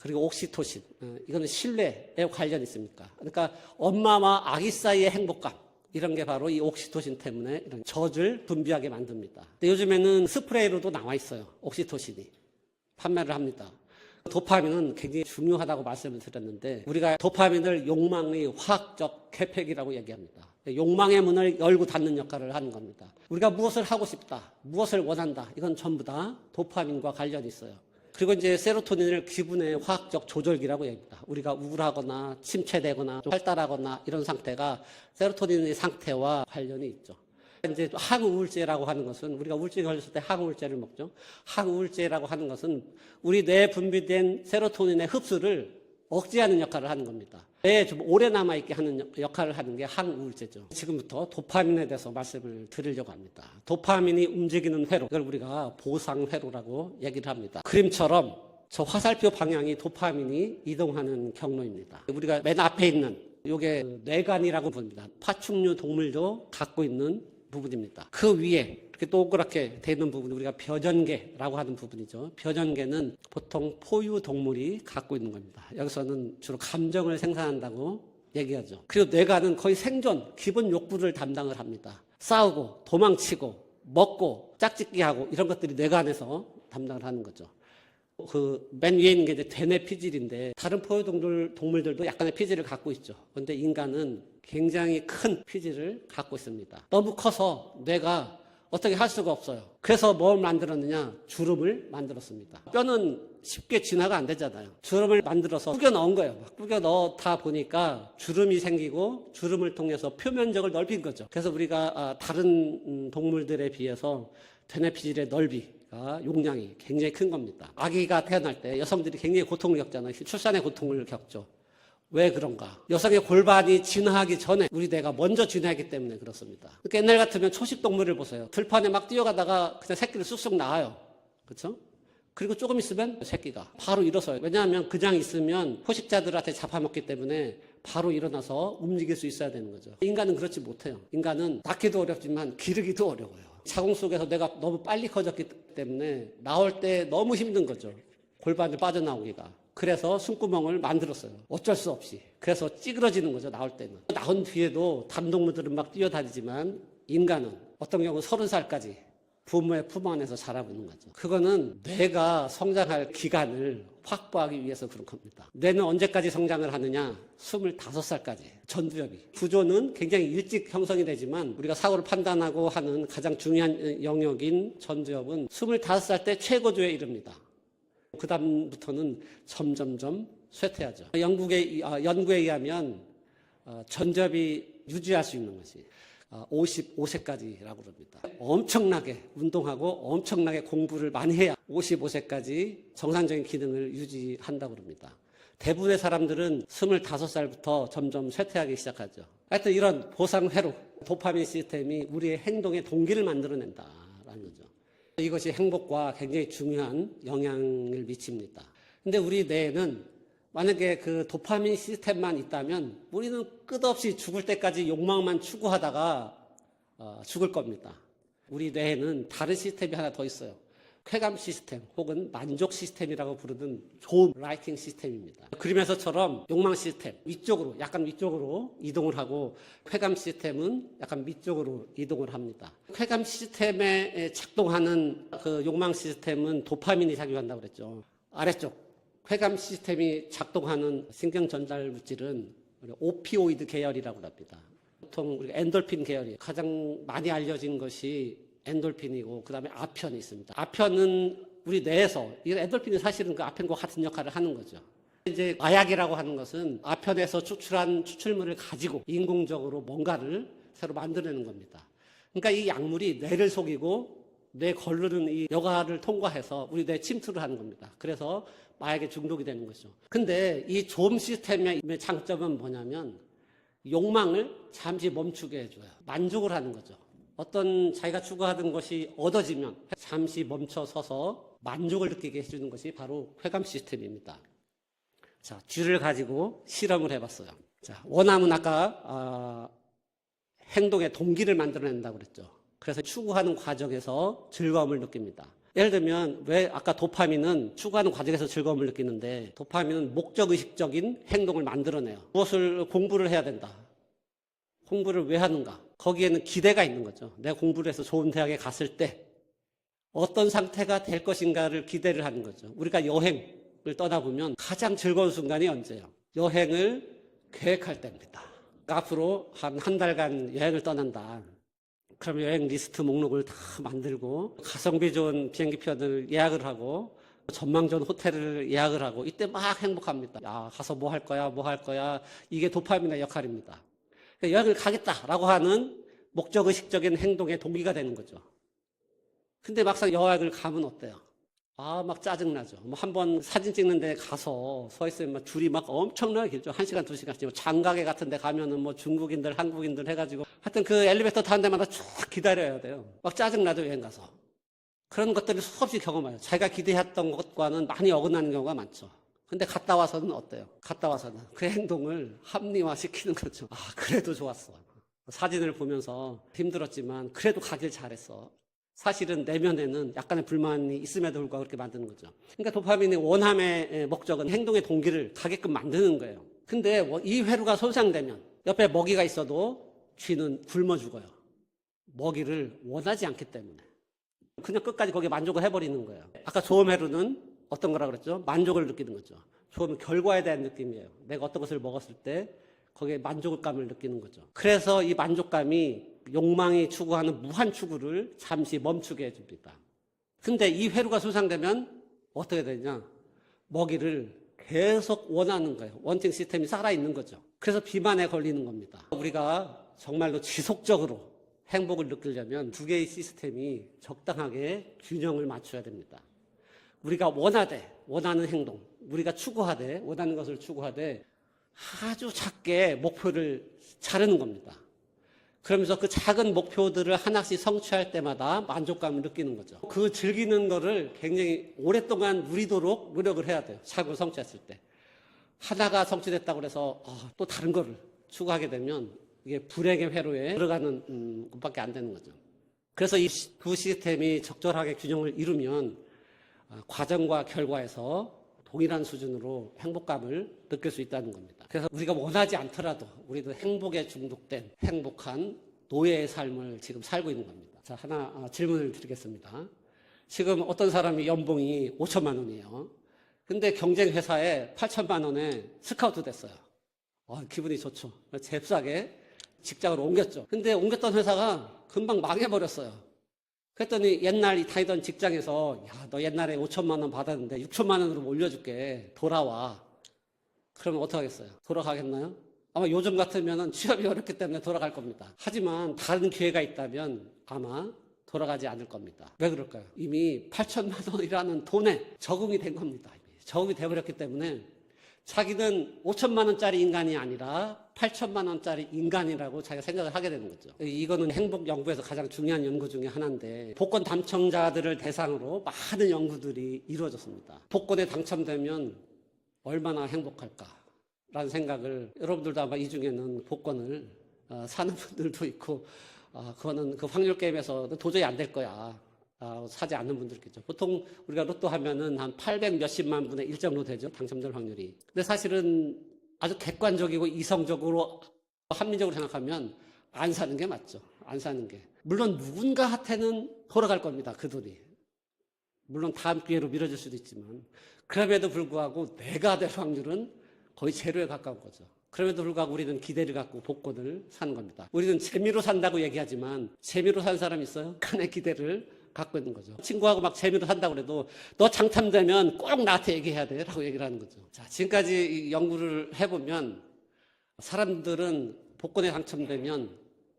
그리고 옥시토신, 이거는 신뢰에 관련이 있습니까? 그러니까 엄마와 아기 사이의 행복감, 이런 게 바로 이 옥시토신 때문에 이런 젖을 분비하게 만듭니다. 근데 요즘에는 스프레이로도 나와 있어요. 옥시토신이. 판매를 합니다. 도파민은 굉장히 중요하다고 말씀을 드렸는데 우리가 도파민을 욕망의 화학적 쾌팩이라고 얘기합니다. 욕망의 문을 열고 닫는 역할을 하는 겁니다. 우리가 무엇을 하고 싶다, 무엇을 원한다, 이건 전부 다 도파민과 관련이 있어요. 그리고 이제 세로토닌을 기분의 화학적 조절기라고 얘기합니다. 우리가 우울하거나 침체되거나 좀 활달하거나 이런 상태가 세로토닌의 상태와 관련이 있죠. 이제 항우울제라고 하는 것은 우리가 우울증에 걸렸을 때 항우울제를 먹죠. 항우울제라고 하는 것은 우리 뇌에 분비된 세로토닌의 흡수를 억제하는 역할을 하는 겁니다. 뇌에 좀 오래 남아있게 하는 역할을 하는 게 항우울제죠. 지금부터 도파민에 대해서 말씀을 드리려고 합니다. 도파민이 움직이는 회로, 이걸 우리가 보상회로라고 얘기를 합니다. 그림처럼 저 화살표 방향이 도파민이 이동하는 경로입니다. 우리가 맨 앞에 있는 이게 뇌관이라고 부릅니다. 파충류 동물도 갖고 있는 부분입니다. 그 위에 이렇게 동그랗게 되어 있는 부분이 우리가 벼전개라고 하는 부분이죠. 벼전개는 보통 포유 동물이 갖고 있는 겁니다. 여기서는 주로 감정을 생산한다고 얘기하죠. 그리고 뇌관은 거의 생존, 기본 욕구를 담당을 합니다. 싸우고, 도망치고, 먹고, 짝짓기 하고 이런 것들이 뇌관에서 담당을 하는 거죠. 그 맨 위에 있는 게 이제 대뇌 피질인데 다른 포유 동물들도 약간의 피질을 갖고 있죠. 그런데 인간은 굉장히 큰 피질을 갖고 있습니다. 너무 커서 뇌가 어떻게 할 수가 없어요. 그래서 뭘 만들었느냐? 주름을 만들었습니다. 뼈는 쉽게 진화가 안 되잖아요. 주름을 만들어서 꾸겨 넣은 거예요. 꾸겨 넣다 보니까 주름이 생기고 주름을 통해서 표면적을 넓힌 거죠. 그래서 우리가 다른 동물들에 비해서 대뇌 피질의 넓이가 용량이 굉장히 큰 겁니다. 아기가 태어날 때 여성들이 굉장히 고통을 겪잖아요. 출산의 고통을 겪죠. 왜 그런가? 여성의 골반이 진화하기 전에 우리 뇌가 먼저 진화했기 때문에 그렇습니다. 그러니까 옛날 같으면 초식 동물을 보세요. 들판에 막 뛰어가다가 그냥 새끼를 쑥쑥 낳아요. 그렇죠? 그리고 조금 있으면 새끼가 바로 일어서요. 왜냐하면 그냥 있으면 포식자들한테 잡아먹기 때문에 바로 일어나서 움직일 수 있어야 되는 거죠. 인간은 그렇지 못해요. 인간은 낳기도 어렵지만 기르기도 어려워요. 자궁 속에서 뇌가 너무 빨리 커졌기 때문에 나올 때 너무 힘든 거죠. 골반을 빠져나오기가. 그래서 숨구멍을 만들었어요. 어쩔 수 없이. 그래서 찌그러지는 거죠, 나올 때는. 나온 뒤에도 다른 동물들은 막 뛰어다니지만 인간은 어떤 경우는 30살까지 부모의 품 안에서 자라고 있는 거죠. 그거는 뇌가 성장할 기간을 확보하기 위해서 그런 겁니다. 뇌는 언제까지 성장을 하느냐? 25살까지. 전두엽이. 구조는 굉장히 일찍 형성이 되지만 우리가 사고를 판단하고 하는 가장 중요한 영역인 전두엽은 25살 때 최고조에 이릅니다. 그 다음부터는 점점점 쇠퇴하죠. 연구에 의하면 전두엽이 유지할 수 있는 것이 55세까지라고 그럽니다. 엄청나게 운동하고 엄청나게 공부를 많이 해야 55세까지 정상적인 기능을 유지한다고 그럽니다. 대부분의 사람들은 25살부터 점점 쇠퇴하기 시작하죠. 하여튼 이런 보상회로 도파민 시스템이 우리의 행동의 동기를 만들어낸다라는 거죠. 이것이 행복과 굉장히 중요한 영향을 미칩니다. 근데 우리 뇌에는 만약에 그 도파민 시스템만 있다면 우리는 끝없이 죽을 때까지 욕망만 추구하다가 죽을 겁니다. 우리 뇌에는 다른 시스템이 하나 더 있어요. 쾌감 시스템 혹은 만족 시스템이라고 부르는 좋은 라이팅 시스템입니다. 그림에서처럼 욕망 시스템 위쪽으로 약간 위쪽으로 이동을 하고 쾌감 시스템은 약간 밑쪽으로 이동을 합니다. 쾌감 시스템에 작동하는 그 욕망 시스템은 도파민이 작용한다고 그랬죠. 아래쪽 쾌감 시스템이 작동하는 신경 전달 물질은 오피오이드 계열이라고 합니다. 보통 우리가 엔돌핀 계열이 가장 많이 알려진 것이 엔돌핀이고 그다음에 아편이 있습니다. 아편은 우리 뇌에서 이 엔돌핀이 사실은 그 아편과 같은 역할을 하는 거죠. 이제 마약이라고 하는 것은 아편에서 추출한 추출물을 가지고 인공적으로 뭔가를 새로 만들어내는 겁니다. 그러니까 이 약물이 뇌를 속이고 뇌 걸르는 이 여과를 통과해서 우리 뇌에 침투를 하는 겁니다. 그래서 마약에 중독이 되는 거죠. 근데 이 조음 시스템의 장점은 뭐냐면 욕망을 잠시 멈추게 해줘요. 만족을 하는 거죠. 어떤 자기가 추구하던 것이 얻어지면 잠시 멈춰서서 만족을 느끼게 해주는 것이 바로 쾌감 시스템입니다. 자, 쥐를 가지고 실험을 해봤어요. 자, 원암은 아까 행동의 동기를 만들어낸다고 그랬죠. 그래서 추구하는 과정에서 즐거움을 느낍니다. 예를 들면 왜 아까 도파민은 추구하는 과정에서 즐거움을 느끼는데 도파민은 목적의식적인 행동을 만들어내요. 무엇을 공부를 해야 된다. 공부를 왜 하는가? 거기에는 기대가 있는 거죠. 내가 공부를 해서 좋은 대학에 갔을 때 어떤 상태가 될 것인가를 기대를 하는 거죠. 우리가 여행을 떠나보면 가장 즐거운 순간이 언제예요? 여행을 계획할 때입니다. 앞으로 한 달간 여행을 떠난다. 그럼 여행 리스트 목록을 다 만들고 가성비 좋은 비행기표를 예약을 하고 전망 좋은 호텔을 예약을 하고 이때 막 행복합니다. 야, 가서 뭐 할 거야, 뭐 할 거야. 이게 도파민의 역할입니다. 여행을 가겠다라고 하는 목적의식적인 행동의 동기가 되는 거죠. 근데 막상 여행을 가면 어때요? 막 짜증나죠. 뭐 한번 사진 찍는 데 가서 서 있으면 막 줄이 막 엄청나게 길죠. 1시간, 2시간씩. 장가게 같은 데 가면은 뭐 중국인들, 한국인들 해가지고 하여튼 그 엘리베이터 타는 데마다 쭉 기다려야 돼요. 막 짜증나죠, 여행 가서. 그런 것들을 수없이 경험해요. 자기가 기대했던 것과는 많이 어긋나는 경우가 많죠. 근데 갔다 와서는 어때요? 갔다 와서는 그 행동을 합리화시키는 거죠. 그래도 좋았어. 사진을 보면서 힘들었지만 그래도 가길 잘했어. 사실은 내면에는 약간의 불만이 있음에도 불구하고 그렇게 만드는 거죠. 그러니까 도파민의 원함의 목적은 행동의 동기를 가게끔 만드는 거예요. 근데 이 회로가 손상되면 옆에 먹이가 있어도 쥐는 굶어 죽어요. 먹이를 원하지 않기 때문에. 그냥 끝까지 거기에 만족을 해버리는 거예요. 아까 좋음 회로는 어떤 거라 그랬죠? 만족을 느끼는 거죠. 좋은 결과에 대한 느낌이에요. 내가 어떤 것을 먹었을 때 거기에 만족감을 느끼는 거죠. 그래서 이 만족감이 욕망이 추구하는 무한 추구를 잠시 멈추게 해줍니다. 근데 이 회로가 손상되면 어떻게 되냐? 먹이를 계속 원하는 거예요. 원팅 시스템이 살아있는 거죠. 그래서 비만에 걸리는 겁니다. 우리가 정말로 지속적으로 행복을 느끼려면 두 개의 시스템이 적당하게 균형을 맞춰야 됩니다. 우리가 원하는 행동, 우리가 추구하되, 원하는 것을 추구하되 아주 작게 목표를 자르는 겁니다. 그러면서 그 작은 목표들을 하나씩 성취할 때마다 만족감을 느끼는 거죠. 그 즐기는 거를 굉장히 오랫동안 누리도록 노력을 해야 돼요. 작은 성취했을 때. 하나가 성취됐다고 해서 또 다른 거를 추구하게 되면 이게 불행의 회로에 들어가는 것밖에 안 되는 거죠. 그래서 이 두 시스템이 적절하게 균형을 이루면 과정과 결과에서 동일한 수준으로 행복감을 느낄 수 있다는 겁니다. 그래서 우리가 원하지 않더라도 우리도 행복에 중독된 행복한 노예의 삶을 지금 살고 있는 겁니다. 자, 하나 질문을 드리겠습니다. 지금 어떤 사람이 연봉이 5천만 원이에요. 근데 경쟁 회사에 8천만 원에 스카우트 됐어요. 기분이 좋죠. 잽싸게 직장으로 옮겼죠. 근데 옮겼던 회사가 금방 망해버렸어요. 그랬더니 옛날 다니던 직장에서 야, 너 옛날에 5천만 원 받았는데 6천만 원으로 올려줄게. 돌아와. 그러면 어떻게 하겠어요? 돌아가겠나요? 아마 요즘 같으면 취업이 어렵기 때문에 돌아갈 겁니다. 하지만 다른 기회가 있다면 아마 돌아가지 않을 겁니다. 왜 그럴까요? 이미 8천만 원이라는 돈에 적응이 된 겁니다. 적응이 돼버렸기 때문에 자기는 5천만 원짜리 인간이 아니라 8천만 원짜리 인간이라고 자기가 생각을 하게 되는 거죠. 이거는 행복 연구에서 가장 중요한 연구 중에 하나인데 복권 당첨자들을 대상으로 많은 연구들이 이루어졌습니다. 복권에 당첨되면 얼마나 행복할까라는 생각을 여러분들도 아마 이 중에는 복권을 사는 분들도 있고 그거는 그 확률 게임에서 도저히 안 될 거야. 사지 않는 분들 있겠죠. 보통 우리가 로또 하면은 한 800 몇십만 분의 1 정도 되죠. 당첨될 확률이. 근데 사실은 아주 객관적이고 이성적으로 합리적으로 생각하면 안 사는 게 맞죠. 안 사는 게. 물론 누군가한테는 돌아갈 겁니다. 그 돈이. 물론 다음 기회로 미뤄질 수도 있지만 그럼에도 불구하고 내가 될 확률은 거의 제로에 가까운 거죠. 그럼에도 불구하고 우리는 기대를 갖고 복권을 사는 겁니다. 우리는 재미로 산다고 얘기하지만 재미로 산 사람 있어요? 간의 기대를 갖고 있는 거죠. 친구하고 막 재미로 산다고 그래도 너 당첨되면 꼭 나한테 얘기해야 돼 라고 얘기를 하는 거죠. 자, 지금까지 연구를 해보면 사람들은 복권에 당첨되면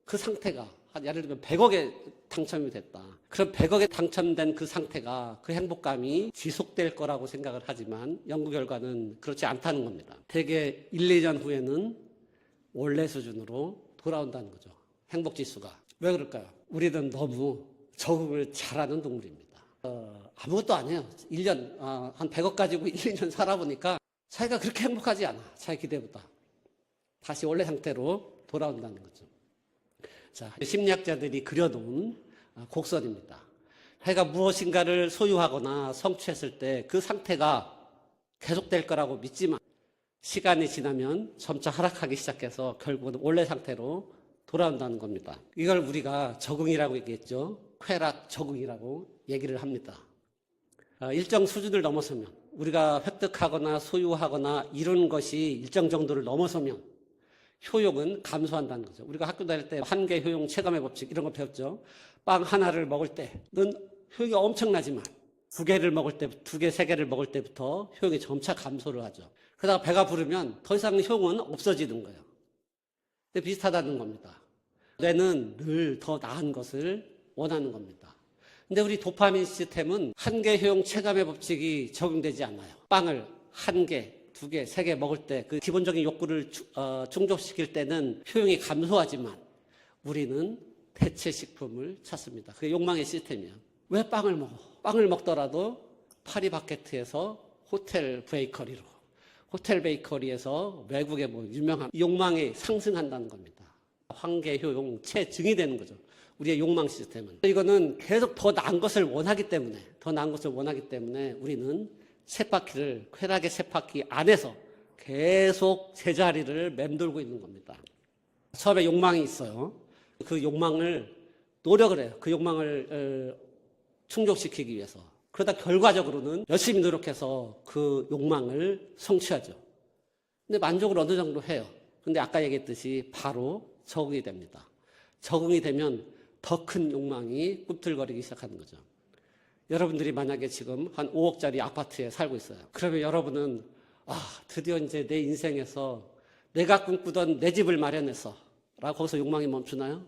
그 상태가 예를 들면 100억에 당첨이 됐다. 그럼 100억에 당첨된 그 상태가 그 행복감이 지속될 거라고 생각을 하지만 연구 결과는 그렇지 않다는 겁니다. 대개 1, 2년 후에는 원래 수준으로 돌아온다는 거죠. 행복지수가. 왜 그럴까요? 우리는 너무 적응을 잘하는 동물입니다. 아무것도 안 해요. 1년, 한 100억 가지고 1, 2년 살아보니까 자기가 그렇게 행복하지 않아. 자기 기대보다. 다시 원래 상태로 돌아온다는 거죠. 자, 심리학자들이 그려놓은 곡선입니다. 자기가 무엇인가를 소유하거나 성취했을 때 그 상태가 계속될 거라고 믿지만 시간이 지나면 점차 하락하기 시작해서 결국은 원래 상태로 돌아온다는 겁니다. 이걸 우리가 적응이라고 얘기했죠. 쾌락 적응이라고 얘기를 합니다. 일정 수준을 넘어서면 우리가 획득하거나 소유하거나 이룬 것이 일정 정도를 넘어서면 효용은 감소한다는 거죠. 우리가 학교 다닐 때 한계 효용 체감의 법칙 이런 거 배웠죠. 빵 하나를 먹을 때는 효용이 엄청나지만 두 개를 먹을 때, 두 개, 세 개를 먹을 때부터 효용이 점차 감소를 하죠. 그러다가 배가 부르면 더 이상 효용은 없어지는 거예요. 근데 비슷하다는 겁니다. 뇌는 늘 더 나은 것을 원하는 겁니다. 근데 우리 도파민 시스템은 한계 효용 체감의 법칙이 적용되지 않아요. 빵을 한 개, 두 개, 세 개 먹을 때 그 기본적인 욕구를 충족시킬 때는 효용이 감소하지만 우리는 대체 식품을 찾습니다. 그게 욕망의 시스템이에요. 왜 빵을 먹어? 빵을 먹더라도 파리바게트에서 호텔 베이커리로, 호텔 베이커리에서 외국의 뭐 유명한 욕망이 상승한다는 겁니다. 환계 효용 체증이 되는 거죠. 우리의 욕망 시스템은. 이거는 계속 더 나은 것을 원하기 때문에 우리는 쳇바퀴를, 쾌락의 쳇바퀴 안에서 계속 제자리를 맴돌고 있는 겁니다. 처음에 욕망이 있어요. 그 욕망을 노력을 해요. 그 욕망을 충족시키기 위해서. 그러다 결과적으로는 열심히 노력해서 그 욕망을 성취하죠. 근데 만족을 어느 정도 해요. 근데 아까 얘기했듯이 바로 적응이 됩니다. 적응이 되면 더 큰 욕망이 꿈틀거리기 시작하는 거죠. 여러분들이 만약에 지금 한 5억짜리 아파트에 살고 있어요. 그러면 여러분은 드디어 이제 내 인생에서 내가 꿈꾸던 내 집을 마련했어 라고 거기서 욕망이 멈추나요?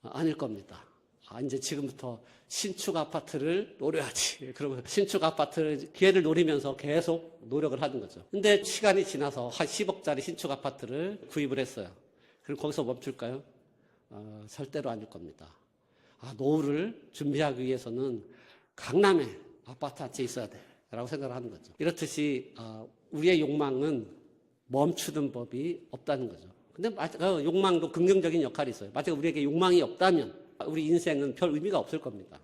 아닐 겁니다. 이제 지금부터 신축 아파트를 노려야지. 그러면 신축 아파트 기회를 노리면서 계속 노력을 하는 거죠. 근데 시간이 지나서 한 10억짜리 신축 아파트를 구입을 했어요. 그럼 거기서 멈출까요? 절대로 아닐 겁니다. 노후를 준비하기 위해서는 강남에 아파트 한 채 있어야 돼 라고 생각을 하는 거죠. 이렇듯이 우리의 욕망은 멈추는 법이 없다는 거죠. 근데 욕망도 긍정적인 역할이 있어요. 만약 우리에게 욕망이 없다면 우리 인생은 별 의미가 없을 겁니다.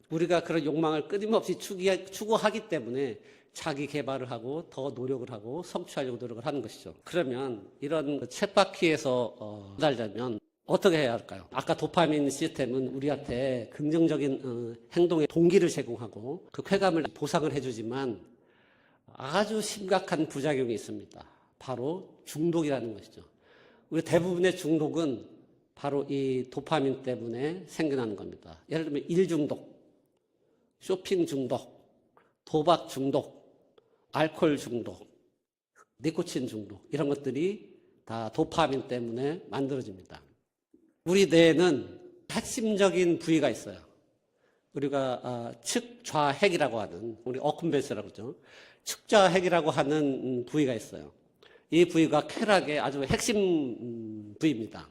우리가 그런 욕망을 끊임없이 추구하기 때문에 자기 개발을 하고 더 노력을 하고 성취하려고 노력을 하는 것이죠. 그러면 이런 쳇바퀴에서 달려면 어떻게 해야 할까요? 아까 도파민 시스템은 우리한테 긍정적인 행동의 동기를 제공하고 그 쾌감을 보상을 해주지만 아주 심각한 부작용이 있습니다. 바로 중독이라는 것이죠. 우리 대부분의 중독은 바로 이 도파민 때문에 생겨나는 겁니다. 예를 들면 일 중독, 쇼핑 중독, 도박 중독, 알코올 중독, 니코틴 중독 이런 것들이 다 도파민 때문에 만들어집니다. 우리 뇌에는 핵심적인 부위가 있어요. 우리가 측좌핵이라고 하는, 우리 어쿰베이스라고 그러죠. 측좌핵이라고 하는 부위가 있어요. 이 부위가 쾌락의 아주 핵심 부위입니다.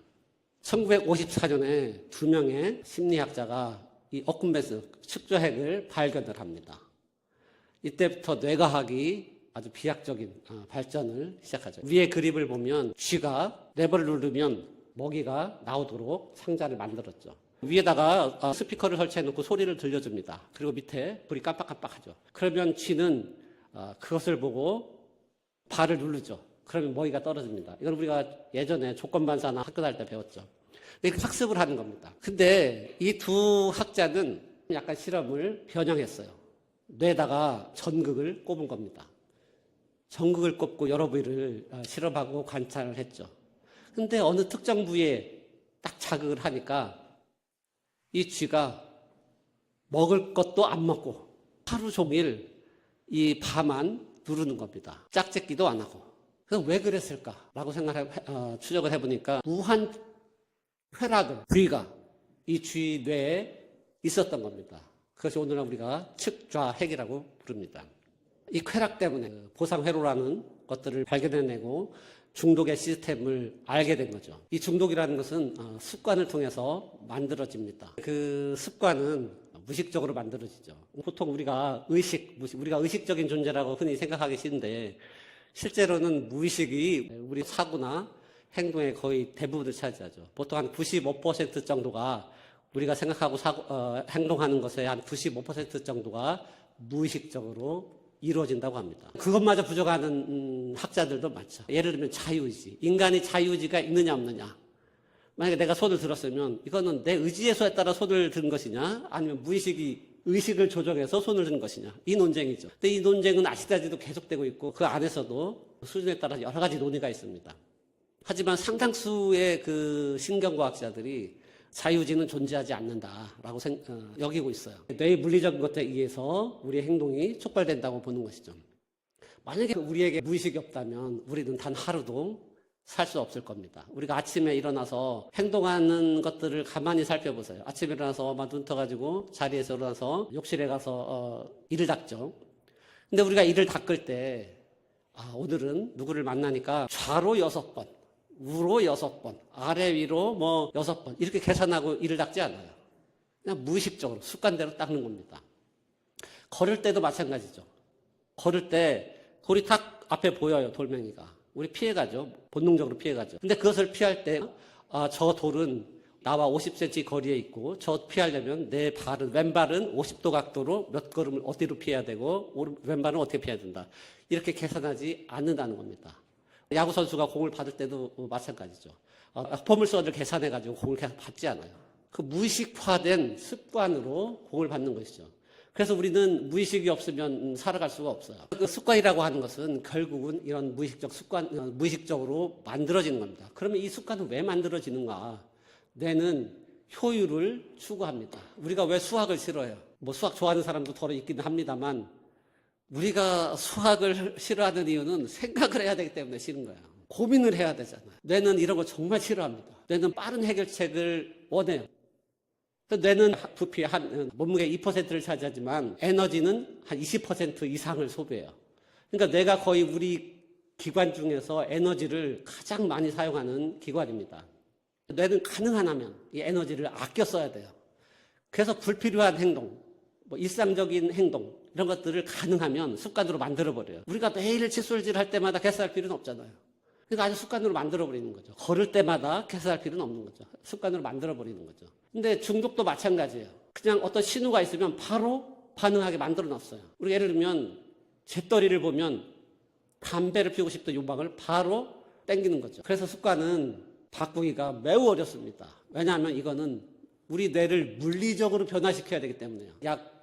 1954년에 두 명의 심리학자가 이 어쿰베이스 측좌핵을 발견을 합니다. 이때부터 뇌과학이 아주 비약적인 발전을 시작하죠. 위에 그림을 보면 쥐가 레버를 누르면 먹이가 나오도록 상자를 만들었죠. 위에다가 스피커를 설치해놓고 소리를 들려줍니다. 그리고 밑에 불이 깜빡깜빡하죠. 그러면 쥐는 그것을 보고 발을 누르죠. 그러면 먹이가 떨어집니다. 이건 우리가 예전에 조건반사나 학교 다닐 때 배웠죠. 이렇게 학습을 하는 겁니다. 근데 이 두 학자는 약간 실험을 변형했어요. 뇌에다가 전극을 꼽은 겁니다. 전극을 꼽고 여러 부위를 실험하고 관찰을 했죠. 근데 어느 특정 부위에 딱 자극을 하니까 이 쥐가 먹을 것도 안 먹고 하루 종일 이 봐만 누르는 겁니다. 짝짓기도 안 하고. 그래서 왜 그랬을까라고 추적을 해보니까 무한 쾌락을 부위가 이 쥐 뇌에 있었던 겁니다. 그것이 오늘날 우리가 측좌핵이라고 부릅니다. 이 쾌락 때문에 보상회로라는 것들을 발견해내고 중독의 시스템을 알게 된 거죠. 이 중독이라는 것은 습관을 통해서 만들어집니다. 그 습관은 무의식적으로 만들어지죠. 보통 우리가 의식적인 존재라고 흔히 생각하기 쉬운데 실제로는 무의식이 우리 사고나 행동의 거의 대부분을 차지하죠. 보통 한 95% 정도가 우리가 생각하고 행동하는 것의 한 95% 정도가 무의식적으로 이루어진다고 합니다. 그것마저 부족하는 학자들도 많죠. 예를 들면 자유의지. 인간이 자유의지가 있느냐 없느냐. 만약에 내가 손을 들었으면 이거는 내 의지에 따라 손을 든 것이냐 아니면 무의식이 의식을 조정해서 손을 든 것이냐. 이 논쟁이죠. 근데 이 논쟁은 아직까지도 계속되고 있고 그 안에서도 수준에 따라 여러 가지 논의가 있습니다. 하지만 상당수의 그 신경과학자들이 자유의지는 존재하지 않는다라고 여기고 있어요. 뇌의 물리적인 것에 의해서 우리의 행동이 촉발된다고 보는 것이죠. 만약에 우리에게 무의식이 없다면 우리는 단 하루도 살 수 없을 겁니다. 우리가 아침에 일어나서 행동하는 것들을 가만히 살펴보세요. 아침에 일어나서 눈 떠가지고 자리에서 일어나서 욕실에 가서 이를 닦죠. 근데 우리가 이를 닦을 때 오늘은 누구를 만나니까 좌로 6번, 우로 6번, 아래 위로 6번 이렇게 계산하고 이를 닦지 않아요. 그냥 무의식적으로 습관대로 닦는 겁니다. 걸을 때도 마찬가지죠. 걸을 때 돌이 탁 앞에 보여요. 돌멩이가. 우리 피해가죠. 본능적으로 피해가죠. 근데 그것을 피할 때 저 돌은 나와 50cm 거리에 있고 저 피하려면 내 왼발은 50도 각도로 몇 걸음을 어디로 피해야 되고 왼발은 어떻게 피해야 된다. 이렇게 계산하지 않는다는 겁니다. 야구 선수가 공을 받을 때도 마찬가지죠. 포물선을 계산해가지고 공을 계속 받지 않아요. 그 무의식화된 습관으로 공을 받는 것이죠. 그래서 우리는 무의식이 없으면 살아갈 수가 없어요. 그 습관이라고 하는 것은 결국은 이런 무의식적으로 만들어지는 겁니다. 그러면 이 습관은 왜 만들어지는가? 뇌는 효율을 추구합니다. 우리가 왜 수학을 싫어해요? 수학 좋아하는 사람도 더러 있기는 합니다만 우리가 수학을 싫어하는 이유는 생각을 해야 되기 때문에 싫은 거예요. 고민을 해야 되잖아요. 뇌는 이런 거 정말 싫어합니다. 뇌는 빠른 해결책을 원해요. 뇌는 부피 몸무게 2%를 차지하지만 에너지는 한 20% 이상을 소비해요. 그러니까 뇌가 거의 우리 기관 중에서 에너지를 가장 많이 사용하는 기관입니다. 뇌는 가능한 하면 이 에너지를 아껴 써야 돼요. 그래서 불필요한 행동, 일상적인 행동 이런 것들을 가능하면 습관으로 만들어버려요. 우리가 매일 칫솔질 할 때마다 개수할 필요는 없잖아요. 그러니까 아주 습관으로 만들어버리는 거죠. 걸을 때마다 개수할 필요는 없는 거죠. 습관으로 만들어버리는 거죠. 근데 중독도 마찬가지예요. 그냥 어떤 신호가 있으면 바로 반응하게 만들어놨어요. 우리 예를 들면 재떨이를 보면 담배를 피우고 싶던 욕망을 바로 땡기는 거죠. 그래서 습관은 바꾸기가 매우 어렵습니다. 왜냐하면 이거는 우리 뇌를 물리적으로 변화시켜야 되기 때문에요.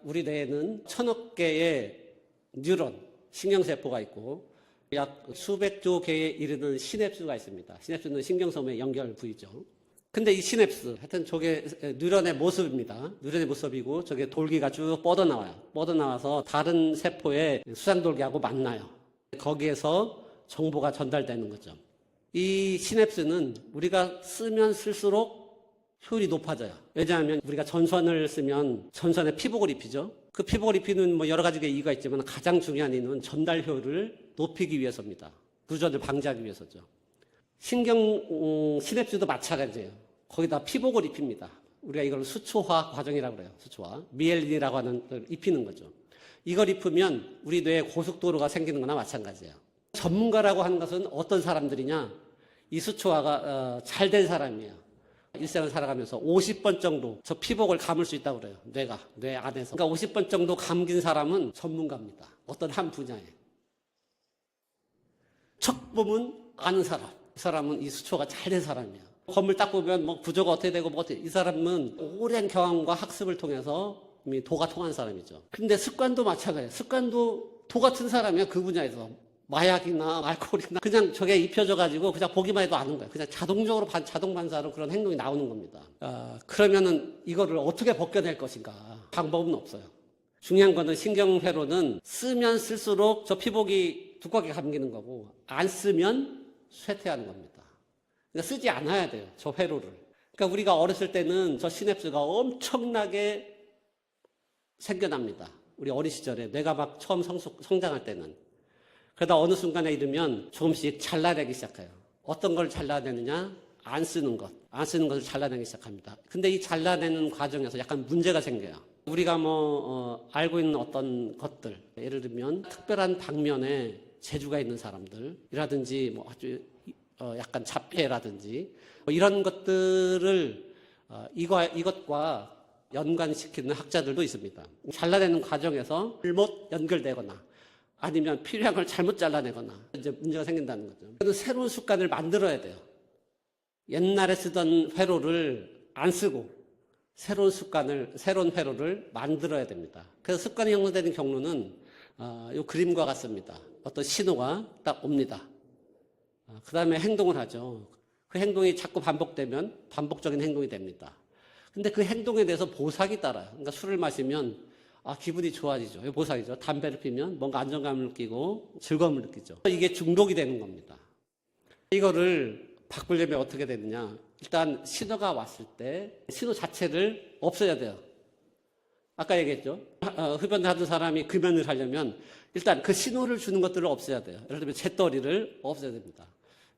우리 뇌에는 1000억 개의 뉴런, 신경세포가 있고 약 수백조 개에 이르는 시냅스가 있습니다. 시냅스는 신경섬의 연결 부위죠. 근데 이 시냅스, 하여튼 저게 뉴런의 모습입니다. 뉴런의 모습이고 저게 돌기가 쭉 뻗어나와요. 뻗어나와서 다른 세포의 수상돌기하고 만나요. 거기에서 정보가 전달되는 거죠. 이 시냅스는 우리가 쓰면 쓸수록 효율이 높아져요. 왜냐하면 우리가 전선을 쓰면 전선에 피복을 입히죠. 그 피복을 입히는 뭐 여러 가지 이유가 있지만 가장 중요한 이유는 전달 효율을 높이기 위해서입니다. 누전을 방지하기 위해서죠. 신경 시냅스도 마찬가지예요. 거기다 피복을 입힙니다. 우리가 이걸 수초화 과정이라고 그래요. 수초화. 미엘린이라고 하는 걸 입히는 거죠. 이걸 입히면 우리 뇌에 고속도로가 생기는 거나 마찬가지예요. 전문가라고 하는 것은 어떤 사람들이냐? 이 수초화가 잘 된 사람이에요. 일생을 살아가면서 50번 정도 저 피복을 감을 수 있다고 그래요. 뇌 안에서. 그러니까 50번 정도 감긴 사람은 전문가입니다. 어떤 한 분야에. 척 보면 아는 사람. 이 사람은 이 수초가 잘 된 사람이에요. 건물 딱 보면 뭐 구조가 어떻게 되고 뭐 어떻게. 이 사람은 오랜 경험과 학습을 통해서 이미 도가 통한 사람이죠. 근데 습관도 마찬가지예요. 습관도 도 같은 사람이에요. 그 분야에서. 마약이나 알코올이나 그냥 저게 입혀져가지고 그냥 보기만 해도 아는 거예요. 그냥 자동적으로 자동 반사로 그런 행동이 나오는 겁니다. 그러면은 이거를 어떻게 벗겨낼 것인가? 방법은 없어요. 중요한 거는 신경회로는 쓰면 쓸수록 저 피복이 두껍게 감기는 거고 안 쓰면 쇠퇴하는 겁니다. 그러니까 쓰지 않아야 돼요. 저 회로를. 그러니까 우리가 어렸을 때는 저 시냅스가 엄청나게 생겨납니다. 우리 어린 시절에 뇌가 막 처음 성장할 때는. 그러다 어느 순간에 이르면 조금씩 잘라내기 시작해요. 어떤 걸 잘라내느냐? 안 쓰는 것. 안 쓰는 것을 잘라내기 시작합니다. 근데 이 잘라내는 과정에서 약간 문제가 생겨요. 우리가 알고 있는 어떤 것들, 예를 들면 특별한 방면에 재주가 있는 사람들이라든지 아주 약간 자폐라든지 이런 것들을 이것과 연관시키는 학자들도 있습니다. 잘라내는 과정에서 잘못 연결되거나 아니면 필요한 걸 잘못 잘라내거나 이제 문제가 생긴다는 거죠. 그래서 새로운 습관을 만들어야 돼요. 옛날에 쓰던 회로를 안 쓰고 새로운 회로를 만들어야 됩니다. 그래서 습관이 형성되는 경로는 이 그림과 같습니다. 어떤 신호가 딱 옵니다. 그 다음에 행동을 하죠. 그 행동이 자꾸 반복되면 반복적인 행동이 됩니다. 근데 그 행동에 대해서 보상이 따라요. 그러니까 술을 마시면 기분이 좋아지죠. 이게 보상이죠. 담배를 피면 뭔가 안정감을 느끼고 즐거움을 느끼죠. 이게 중독이 되는 겁니다. 이거를 바꾸려면 어떻게 되느냐. 일단 신호가 왔을 때 신호 자체를 없애야 돼요. 아까 얘기했죠. 흡연을 하던 사람이 금연을 하려면 일단 그 신호를 주는 것들을 없애야 돼요. 예를 들면 잿더리를 없애야 됩니다.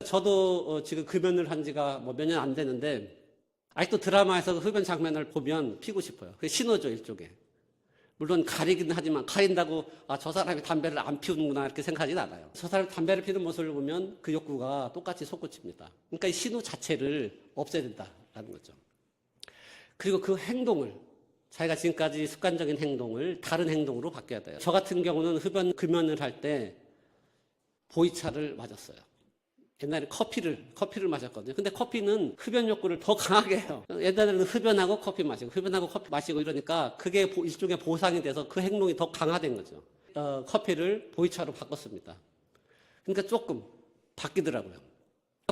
저도 지금 금연을 한 지가 몇 년 안 되는데 아직도 드라마에서 흡연 장면을 보면 피고 싶어요. 그게 신호죠, 일종의. 물론 가리긴 하지만 가린다고 저 사람이 담배를 안 피우는구나 이렇게 생각하진 않아요. 저 사람이 담배를 피우는 모습을 보면 그 욕구가 똑같이 솟구칩니다. 그러니까 이 신호 자체를 없애야 된다는 거죠. 그리고 그 행동을 자기가 지금까지 습관적인 행동을 다른 행동으로 바뀌어야 돼요. 저 같은 경우는 금연을 할 때 보이차를 맞았어요. 옛날에 커피를 마셨거든요. 근데 커피는 흡연 욕구를 더 강하게 해요. 옛날에는 흡연하고 커피 마시고 이러니까 그게 일종의 보상이 돼서 그 행동이 더 강화된 거죠. 커피를 보이차로 바꿨습니다. 그러니까 조금 바뀌더라고요.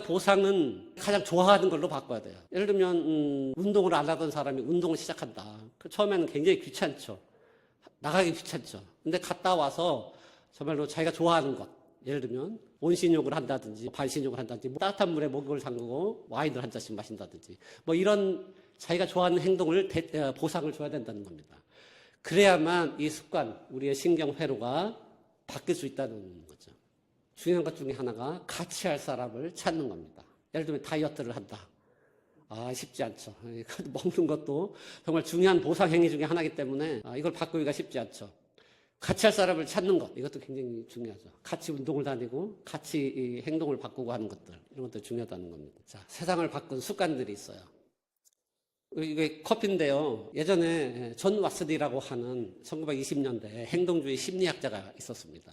보상은 가장 좋아하는 걸로 바꿔야 돼요. 예를 들면 운동을 안 하던 사람이 운동을 시작한다. 처음에는 굉장히 귀찮죠. 나가기 귀찮죠. 근데 갔다 와서 정말로 자기가 좋아하는 것, 예를 들면 온신욕을 한다든지 반신욕을 한다든지 따뜻한 물에 목욕을 담그고 와인을 한 잔씩 마신다든지 이런 자기가 좋아하는 행동을 보상을 줘야 된다는 겁니다. 그래야만 이 습관, 우리의 신경회로가 바뀔 수 있다는 거죠. 중요한 것 중에 하나가 같이 할 사람을 찾는 겁니다. 예를 들면 다이어트를 한다. 쉽지 않죠. 먹는 것도 정말 중요한 보상 행위 중에 하나이기 때문에 이걸 바꾸기가 쉽지 않죠. 같이 할 사람을 찾는 것, 이것도 굉장히 중요하죠. 같이 운동을 다니고 같이 이 행동을 바꾸고 하는 것들, 이런 것도 중요하다는 겁니다. 자, 세상을 바꾼 습관들이 있어요. 이게 커피인데요. 예전에 존 와스디라고 하는 1920년대 행동주의 심리학자가 있었습니다.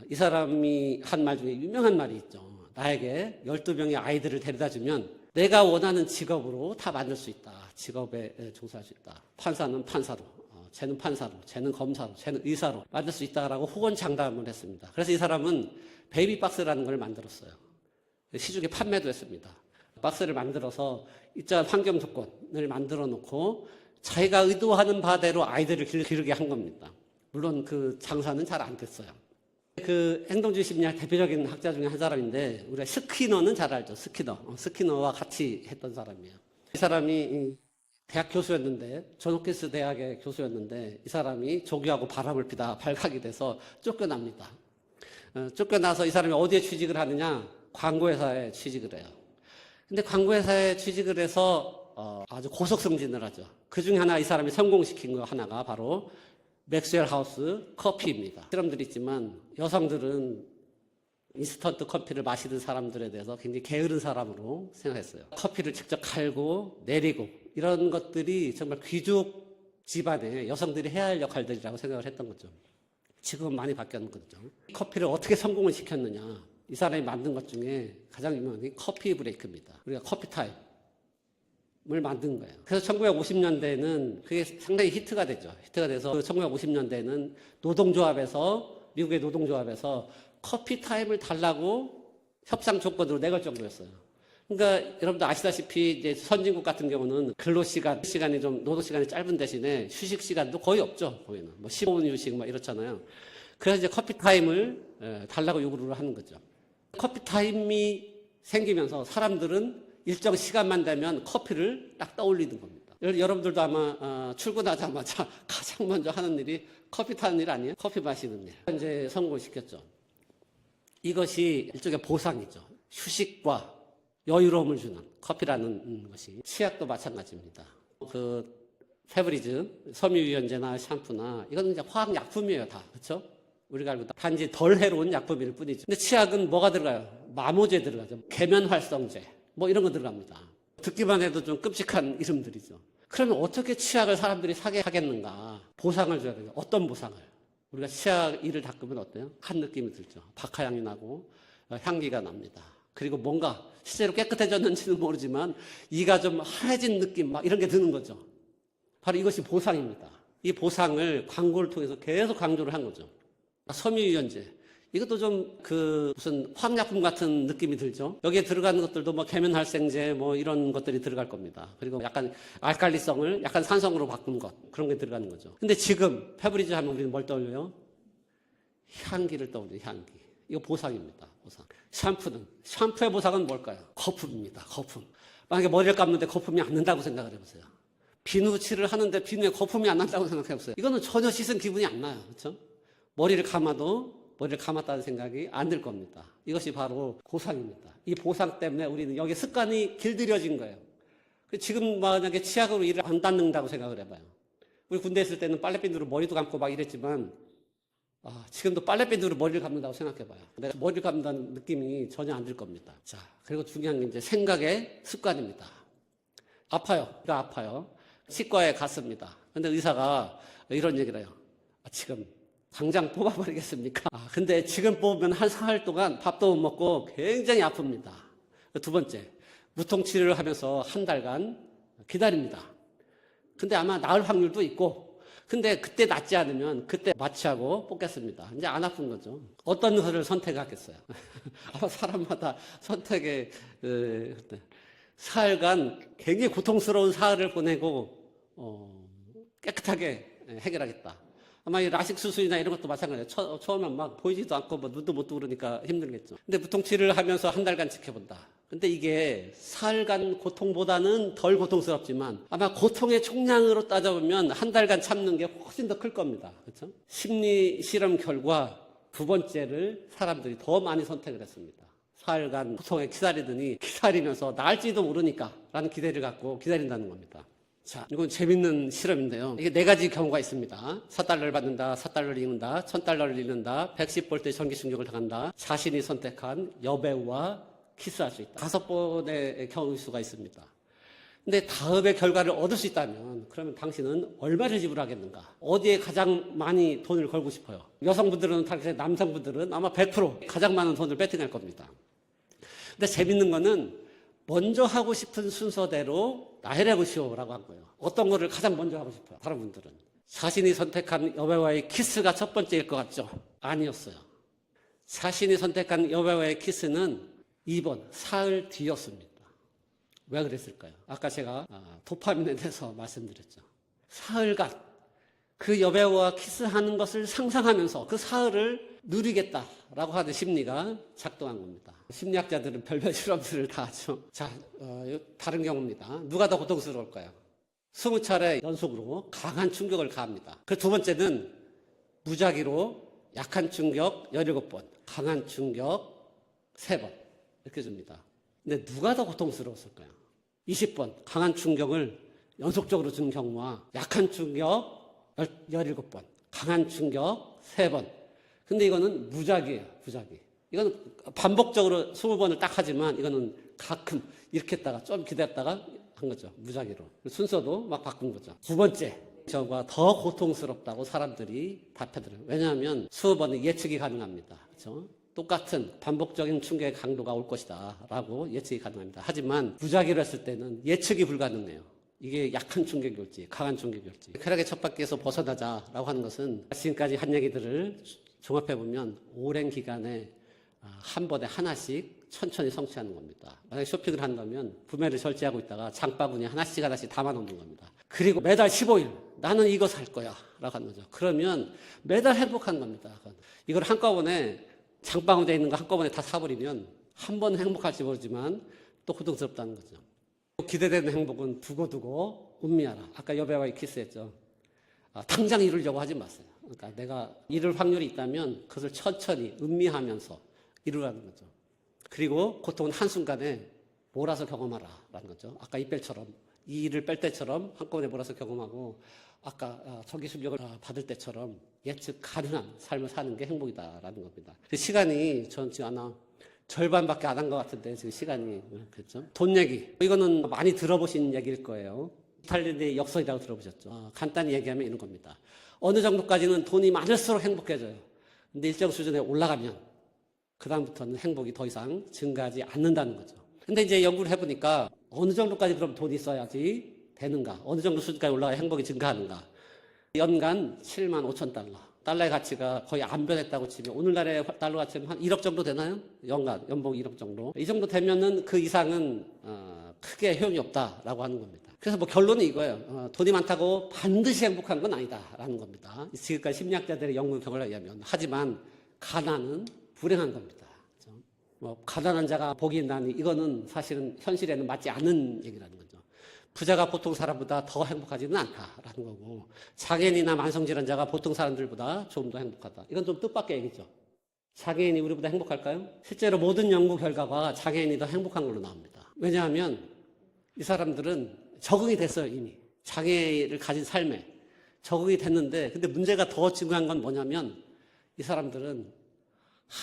이 사람이 한 말 중에 유명한 말이 있죠. 나에게 12명의 아이들을 데려다 주면 내가 원하는 직업으로 다 만들 수 있다. 직업에 종사할 수 있다. 판사는 판사로, 쟤는 판사로, 쟤는 검사로, 쟤는 의사로 만들 수 있다라고 후원장담을 했습니다. 그래서 이 사람은 베이비박스라는 걸 만들었어요. 시중에 판매도 했습니다. 박스를 만들어서 일정한 환경 조건을 만들어 놓고 자기가 의도하는 바대로 아이들을 기르게 한 겁니다. 물론 그 장사는 잘 안 됐어요. 그 행동주의 심리학 대표적인 학자 중에 한 사람인데 우리가 스키너는 잘 알죠. 스키너와 같이 했던 사람이에요. 이 사람이 대학 교수였는데, 존홉킨스 대학의 교수였는데, 이 사람이 조교하고 바람을 피다 발각이 돼서 쫓겨납니다. 쫓겨나서 이 사람이 어디에 취직을 하느냐? 광고회사에 취직을 해요. 근데 광고회사에 취직을 해서 아주 고속승진을 하죠. 그 중에 하나 이 사람이 성공시킨 거 하나가 바로 맥스웰 하우스 커피입니다. 실험들이 있지만 여성들은 인스턴트 커피를 마시는 사람들에 대해서 굉장히 게으른 사람으로 생각했어요. 커피를 직접 갈고 내리고 이런 것들이 정말 귀족 집안의 여성들이 해야 할 역할들이라고 생각을 했던 거죠. 지금은 많이 바뀌었거든요. 커피를 어떻게 성공을 시켰느냐. 이 사람이 만든 것 중에 가장 유명한 게 커피 브레이크입니다. 우리가 커피 타임을 만든 거예요. 그래서 1950년대는 그게 상당히 히트가 되죠. 히트가 돼서 1950년대는 노동조합에서, 미국의 노동조합에서 커피 타임을 달라고 협상 조건으로 내걸 정도였어요. 그러니까 여러분도 아시다시피 이제 선진국 같은 경우는 근로시간이 좀 노동시간이 짧은 대신에 휴식 시간도 거의 없죠. 거기는 뭐 15분 휴식 막 이렇잖아요. 그래서 이제 커피 타임을 달라고 요구를 하는 거죠. 커피 타임이 생기면서 사람들은 일정 시간만 되면 커피를 딱 떠올리는 겁니다. 여러분들도 아마 출근하자마자 가장 먼저 하는 일이 커피 타는 일 아니에요? 커피 마시는 일. 이제 성공을 시켰죠. 이것이 일종의 보상이죠. 휴식과 여유로움을 주는 커피라는 것이. 치약도 마찬가지입니다. 페브리즈, 섬유유연제나 샴푸나 이건 이제 화학약품이에요, 다. 그렇죠? 우리가 알고 단지 덜 해로운 약품일 뿐이죠. 근데 치약은 뭐가 들어가요? 마모제 들어가죠. 계면활성제 뭐 이런 거 들어갑니다. 듣기만 해도 좀 끔찍한 이름들이죠. 그러면 어떻게 치약을 사람들이 사게 하겠는가? 보상을 줘야 돼요. 어떤 보상을? 우리가 치약 이를 닦으면 어때요? 한 느낌이 들죠. 박하향이 나고 향기가 납니다. 그리고 뭔가 실제로 깨끗해졌는지는 모르지만 이가 좀 하얘진 느낌 막 이런 게 드는 거죠. 바로 이것이 보상입니다. 이 보상을 광고를 통해서 계속 강조를 한 거죠. 섬유유연제. 이것도 좀 무슨 화학약품 같은 느낌이 들죠. 여기에 들어가는 것들도 뭐 계면활성제 뭐 이런 것들이 들어갈 겁니다. 그리고 약간 알칼리성을 약간 산성으로 바꾼 것, 그런 게 들어가는 거죠. 근데 지금 페브리즈 하면 우리는 뭘 떠올려요? 향기를 떠올려요. 향기. 이거 보상입니다. 보상. 샴푸의 보상은 뭘까요? 거품입니다. 거품. 만약에 머리를 감는데 거품이 안 난다고 생각을 해보세요. 비누칠을 하는데 비누에 거품이 안 난다고 생각해보세요. 이거는 전혀 씻은 기분이 안 나요. 그렇죠? 머리를 감았다는 생각이 안 들 겁니다. 이것이 바로 보상입니다. 이 보상 때문에 우리는 여기 습관이 길들여진 거예요. 지금 만약에 치약으로 이를 안 닦는다고 생각을 해봐요. 우리 군대에 있을 때는 빨래비누로 머리도 감고 막 이랬지만 지금도 빨래비누로 머리를 감는다고 생각해봐요. 내가 머리를 감는다는 느낌이 전혀 안 들 겁니다. 자, 그리고 중요한 게 이제 생각의 습관입니다. 아파요. 배가 아파요. 치과에 갔습니다. 근데 의사가 이런 얘기를 해요. 지금 당장 뽑아버리겠습니까? 근데 지금 뽑으면 한 사흘 동안 밥도 못 먹고 굉장히 아픕니다. 두 번째, 무통치료를 하면서 한 달간 기다립니다. 근데 아마 나을 확률도 있고, 근데 그때 낫지 않으면 그때 마취하고 뽑겠습니다. 이제 안 아픈 거죠. 어떤 것을 선택하겠어요? 아마 사람마다 선택의 사흘간 굉장히 고통스러운 사흘을 보내고 깨끗하게 해결하겠다. 아마 이 라식 수술이나 이런 것도 마찬가지예요. 처음엔 막 보이지도 않고 뭐 눈도 못 뜨고 그러니까 힘들겠죠. 근데 무통치료를 하면서 한 달간 지켜본다. 근데 이게 사흘간 고통보다는 덜 고통스럽지만 아마 고통의 총량으로 따져보면 한 달간 참는 게 훨씬 더 클 겁니다. 그렇죠? 심리 실험 결과 두 번째를 사람들이 더 많이 선택을 했습니다. 사흘간 고통에 기다리면서 나을지도 모르니까 라는 기대를 갖고 기다린다는 겁니다. 자, 이건 재밌는 실험인데요. 이게 4가지 경우가 있습니다. 4달러를 받는다, 4달러를 잃는다, 1000달러를 잃는다, 110볼트의 전기 충격을 당한다, 자신이 선택한 여배우와 키스할 수 있다. 5번의 경우 수가 있습니다. 근데 다음의 결과를 얻을 수 있다면 그러면 당신은 얼마를 지불하겠는가? 어디에 가장 많이 돈을 걸고 싶어요? 여성분들은 남성분들은 아마 100% 가장 많은 돈을 베팅할 겁니다. 근데 재밌는 거는 먼저 하고 싶은 순서대로 나열해보시오라고 한 거예요. 어떤 거를 가장 먼저 하고 싶어요? 다른 분들은. 자신이 선택한 여배우와의 키스가 첫 번째일 것 같죠? 아니었어요. 자신이 선택한 여배우와의 키스는 2번, 사흘 뒤였습니다. 왜 그랬을까요? 아까 제가 도파민에 대해서 말씀드렸죠. 사흘간 그 여배우와 키스하는 것을 상상하면서 그 사흘을 누리겠다라고 하는 심리가 작동한 겁니다. 심리학자들은 별별 실험들을 다 하죠. 자, 다른 경우입니다. 누가 더 고통스러울까요? 20차례 연속으로 강한 충격을 가합니다. 그 두 번째는 무작위로 약한 충격 17번, 강한 충격 3번 이렇게 줍니다. 근데 누가 더 고통스러웠을까요? 20번 강한 충격을 연속적으로 준 경우와 약한 충격 17번, 강한 충격 3번. 근데 이거는 무작위예요, 무작위. 이건 반복적으로 20번을 딱 하지만 이거는 가끔 이렇게 했다가 좀 기다렸다가 한 거죠. 무작위로. 순서도 막 바꾼 거죠. 두 번째, 저가 더 고통스럽다고 사람들이 답하더라고요. 왜냐하면 20번은 예측이 가능합니다. 그렇죠? 똑같은 반복적인 충격의 강도가 올 것이다 라고 예측이 가능합니다. 하지만 무작위로 했을 때는 예측이 불가능해요. 이게 약한 충격이 올지 강한 충격이 올지. 쾌락의 첫 바퀴에서 벗어나자라고 하는 것은 지금까지 한 얘기들을 종합해보면 오랜 기간에 한 번에 하나씩 천천히 성취하는 겁니다. 만약에 쇼핑을 한다면 구매를 절제하고 있다가 장바구니에 하나씩 담아놓는 겁니다. 그리고 매달 15일 나는 이거 살 거야 라고 하는 거죠. 그러면 매달 행복한 겁니다. 이걸 한꺼번에 장바구니에 있는 거 한꺼번에 다 사버리면 한 번은 행복할지 모르지만 또 고통스럽다는 거죠. 기대되는 행복은 두고두고 음미하라. 아까 여배우와 키스했죠. 당장 이루려고 하지 마세요. 그러니까 내가 이룰 확률이 있다면 그것을 천천히 음미하면서 이루라는 거죠. 그리고 고통은 한순간에 몰아서 경험하라라는 거죠. 아까 이뺄처럼 이 일을 뺄 때처럼 한꺼번에 몰아서 경험하고 아까 전기 충격을 받을 때처럼 예측 가능한 삶을 사는 게 행복이다라는 겁니다. 시간이 전 지금 아마 절반밖에 안 한 것 같은데 지금 시간이 그렇죠. 돈 얘기 이거는 많이 들어보신 얘기일 거예요. 스탈린의 역설이라고 들어보셨죠. 간단히 얘기하면 이런 겁니다. 어느 정도까지는 돈이 많을수록 행복해져요. 근데 일정 수준에 올라가면 그 다음부터는 행복이 더 이상 증가하지 않는다는 거죠. 근데 이제 연구를 해보니까 어느 정도까지 그럼 돈이 있어야지 되는가? 어느 정도 수준까지 올라가야 행복이 증가하는가? 연간 7만 5천 달러. 달러의 가치가 거의 안 변했다고 치면 오늘날의 달러 가치는 한 1억 정도 되나요? 연봉 1억 정도. 이 정도 되면은 그 이상은 크게 효용이 없다라고 하는 겁니다. 그래서 뭐 결론은 이거예요. 돈이 많다고 반드시 행복한 건 아니다라는 겁니다. 지금까지 심리학자들의 연구 결과에 의하면. 하지만 가난은 불행한 겁니다. 그렇죠? 뭐 가난한 자가 복이 있나니 이거는 사실은 현실에는 맞지 않는 얘기라는 거죠. 부자가 보통 사람보다 더 행복하지는 않다라는 거고 장애인이나 만성질환자가 보통 사람들보다 좀 더 행복하다. 이건 좀 뜻밖의 얘기죠. 장애인이 우리보다 행복할까요? 실제로 모든 연구 결과가 장애인이 더 행복한 걸로 나옵니다. 왜냐하면 이 사람들은 적응이 됐어요. 이미 장애를 가진 삶에 적응이 됐는데 근데 문제가 더 중요한 건 뭐냐면 이 사람들은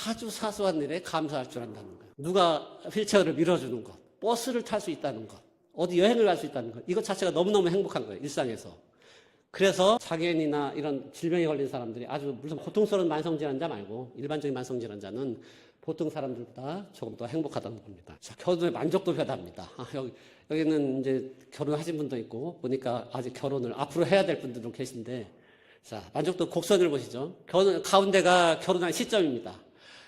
아주 사소한 일에 감사할 줄 안다는 거예요. 누가 휠체어를 밀어주는 것, 버스를 탈 수 있다는 것, 어디 여행을 갈 수 있다는 것, 이것 자체가 너무너무 행복한 거예요. 일상에서. 그래서 장애인이나 이런 질병에 걸린 사람들이 아주 물론 고통스러운 만성질환자 말고 일반적인 만성질환자는 보통 사람들보다 조금 더 행복하다는 겁니다. 자, 결혼의 만족도 표답니다. 여기는 이제 결혼하신 분도 있고 보니까 아직 결혼을 앞으로 해야 될 분들도 계신데 자, 만족도 곡선을 보시죠. 가운데가 결혼할 시점입니다.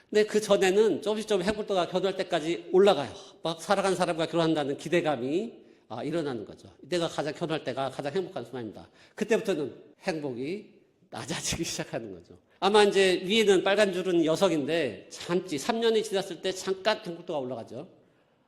근데 그 전에는 조금씩 행복도가 결혼할 때까지 올라가요. 막 살아간 사람과 결혼한다는 기대감이 일어나는 거죠. 이때가 결혼할 때가 가장 행복한 순간입니다. 그때부터는 행복이 낮아지기 시작하는 거죠. 아마 이제 위에는 빨간 줄은 여성인데 잠시 3년이 지났을 때 잠깐 행복도가 올라가죠.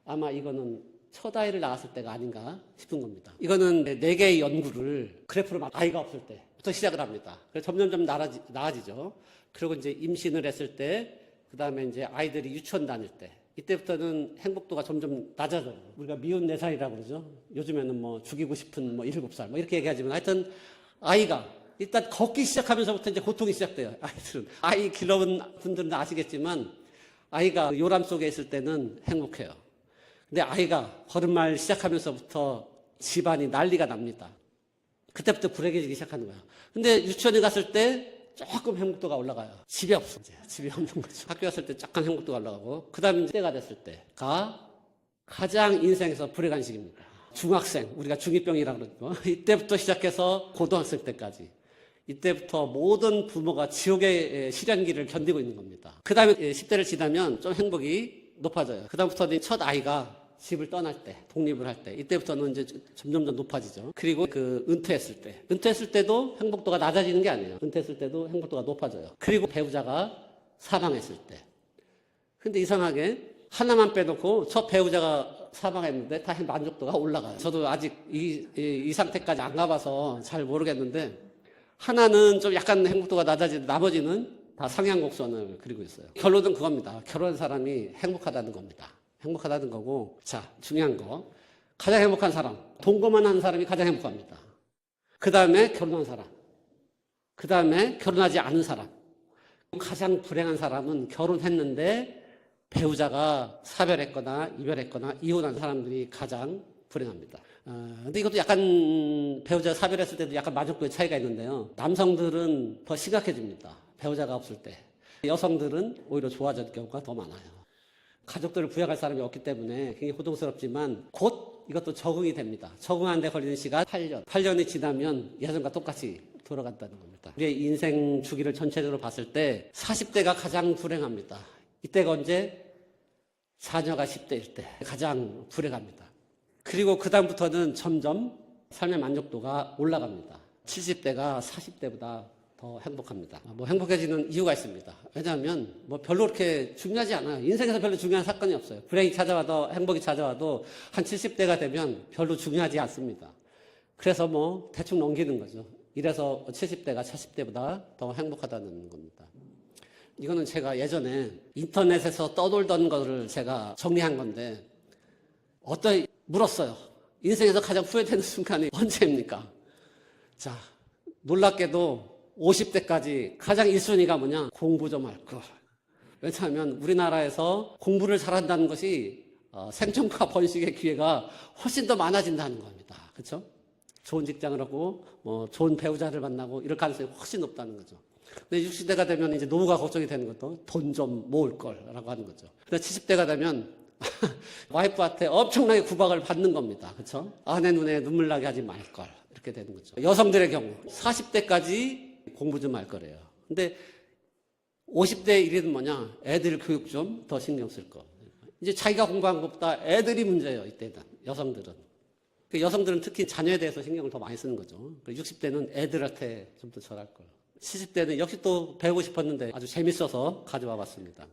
아마 이거는 첫 아이를 낳았을 때가 아닌가 싶은 겁니다. 이거는 4개의 연구를 그래프로 아이가 없을 때부터 시작을 합니다. 그래서 점점점 나아지죠. 그리고 이제 임신을 했을 때 그 다음에 이제 아이들이 유치원 다닐 때 이때부터는 행복도가 점점 낮아져요. 우리가 미운 4살이라고 그러죠. 요즘에는 뭐 죽이고 싶은 뭐 7살 뭐 이렇게 얘기하지만 하여튼 아이가 일단 걷기 시작하면서부터 이제 고통이 시작돼요. 아이들은. 아이 길러본 분들은 아시겠지만 아이가 요람 속에 있을 때는 행복해요. 근데 아이가 걸음마 시작하면서부터 집안이 난리가 납니다. 그때부터 불행해지기 시작하는 거예요. 근데 유치원에 갔을 때 조금 행복도가 올라가요. 집이 없어. 이제 집이 없는 거죠. 학교 갔을 때 약간 행복도가 올라가고 그 다음에 때가 됐을 때가 가장 인생에서 불행한 시기입니다. 중학생, 우리가 중2병이라고 그러죠. 이때부터 시작해서 고등학생 때까지 이때부터 모든 부모가 지옥의 시련기를 견디고 있는 겁니다. 그 다음에 10대를 지나면 좀 행복이 높아져요. 그 다음부터는 첫 아이가 집을 떠날 때, 독립을 할 때, 이때부터는 이제 점점 더 높아지죠. 그리고 그 은퇴했을 때도 행복도가 낮아지는 게 아니에요. 은퇴했을 때도 행복도가 높아져요. 그리고 배우자가 사망했을 때. 근데 이상하게 하나만 빼놓고 저 배우자가 사망했는데 다 만족도가 올라가요. 저도 아직 이 상태까지 안 가봐서 잘 모르겠는데 하나는 좀 약간 행복도가 낮아지는데 나머지는 다 상향곡선을 그리고 있어요. 결론은 그겁니다. 결혼한 사람이 행복하다는 겁니다. 행복하다는 거고, 자, 중요한 거. 가장 행복한 사람, 동거만 하는 사람이 가장 행복합니다. 그 다음에 결혼한 사람, 그 다음에 결혼하지 않은 사람. 가장 불행한 사람은 결혼했는데 배우자가 사별했거나 이별했거나 이혼한 사람들이 가장 불행합니다. 근데 이것도 약간 배우자가 사별했을 때도 약간 만족도의 차이가 있는데요. 남성들은 더 심각해집니다. 배우자가 없을 때. 여성들은 오히려 좋아지는 경우가 더 많아요. 가족들을 부양할 사람이 없기 때문에 굉장히 고통스럽지만 곧 이것도 적응이 됩니다. 적응하는 데 걸리는 시간 8년. 8년이 지나면 예전과 똑같이 돌아간다는 겁니다. 우리의 인생 주기를 전체적으로 봤을 때 40대가 가장 불행합니다. 이때가 언제? 자녀가 10대일 때 가장 불행합니다. 그리고 그 다음부터는 점점 삶의 만족도가 올라갑니다. 70대가 40대보다 더 행복합니다. 행복해지는 이유가 있습니다. 왜냐하면 별로 그렇게 중요하지 않아요. 인생에서 별로 중요한 사건이 없어요. 불행이 찾아와도 행복이 찾아와도 한 70대가 되면 별로 중요하지 않습니다. 그래서 대충 넘기는 거죠. 이래서 70대가 40대보다 더 행복하다는 겁니다. 이거는 제가 예전에 인터넷에서 떠돌던 거를 제가 정리한 건데 물었어요. 인생에서 가장 후회되는 순간이 언제입니까? 자, 놀랍게도 50대까지 가장 1순위가 뭐냐? 공부 좀 할 걸. 왜냐하면 우리나라에서 공부를 잘한다는 것이 생존과 번식의 기회가 훨씬 더 많아진다는 겁니다. 그렇죠? 좋은 직장을 하고 좋은 배우자를 만나고 이럴 가능성이 훨씬 높다는 거죠. 근데 60대가 되면 이제 노후가 걱정이 되는 것도 돈 좀 모을 걸라고 하는 거죠. 근데 70대가 되면 와이프한테 엄청나게 구박을 받는 겁니다. 그렇죠? 아내 눈에 눈물 나게 하지 말 걸. 이렇게 되는 거죠. 여성들의 경우 40대까지 공부 좀 할 거래요. 근데 50대 1위는 뭐냐? 애들 교육 좀 더 신경 쓸 거. 이제 자기가 공부한 것보다 애들이 문제예요. 이때는 여성들은. 여성들은 특히 자녀에 대해서 신경을 더 많이 쓰는 거죠. 60대는 애들한테 좀 더 절할 걸. 70대는 역시 또 배우고 싶었는데 아주 재밌어서 가져와 봤습니다.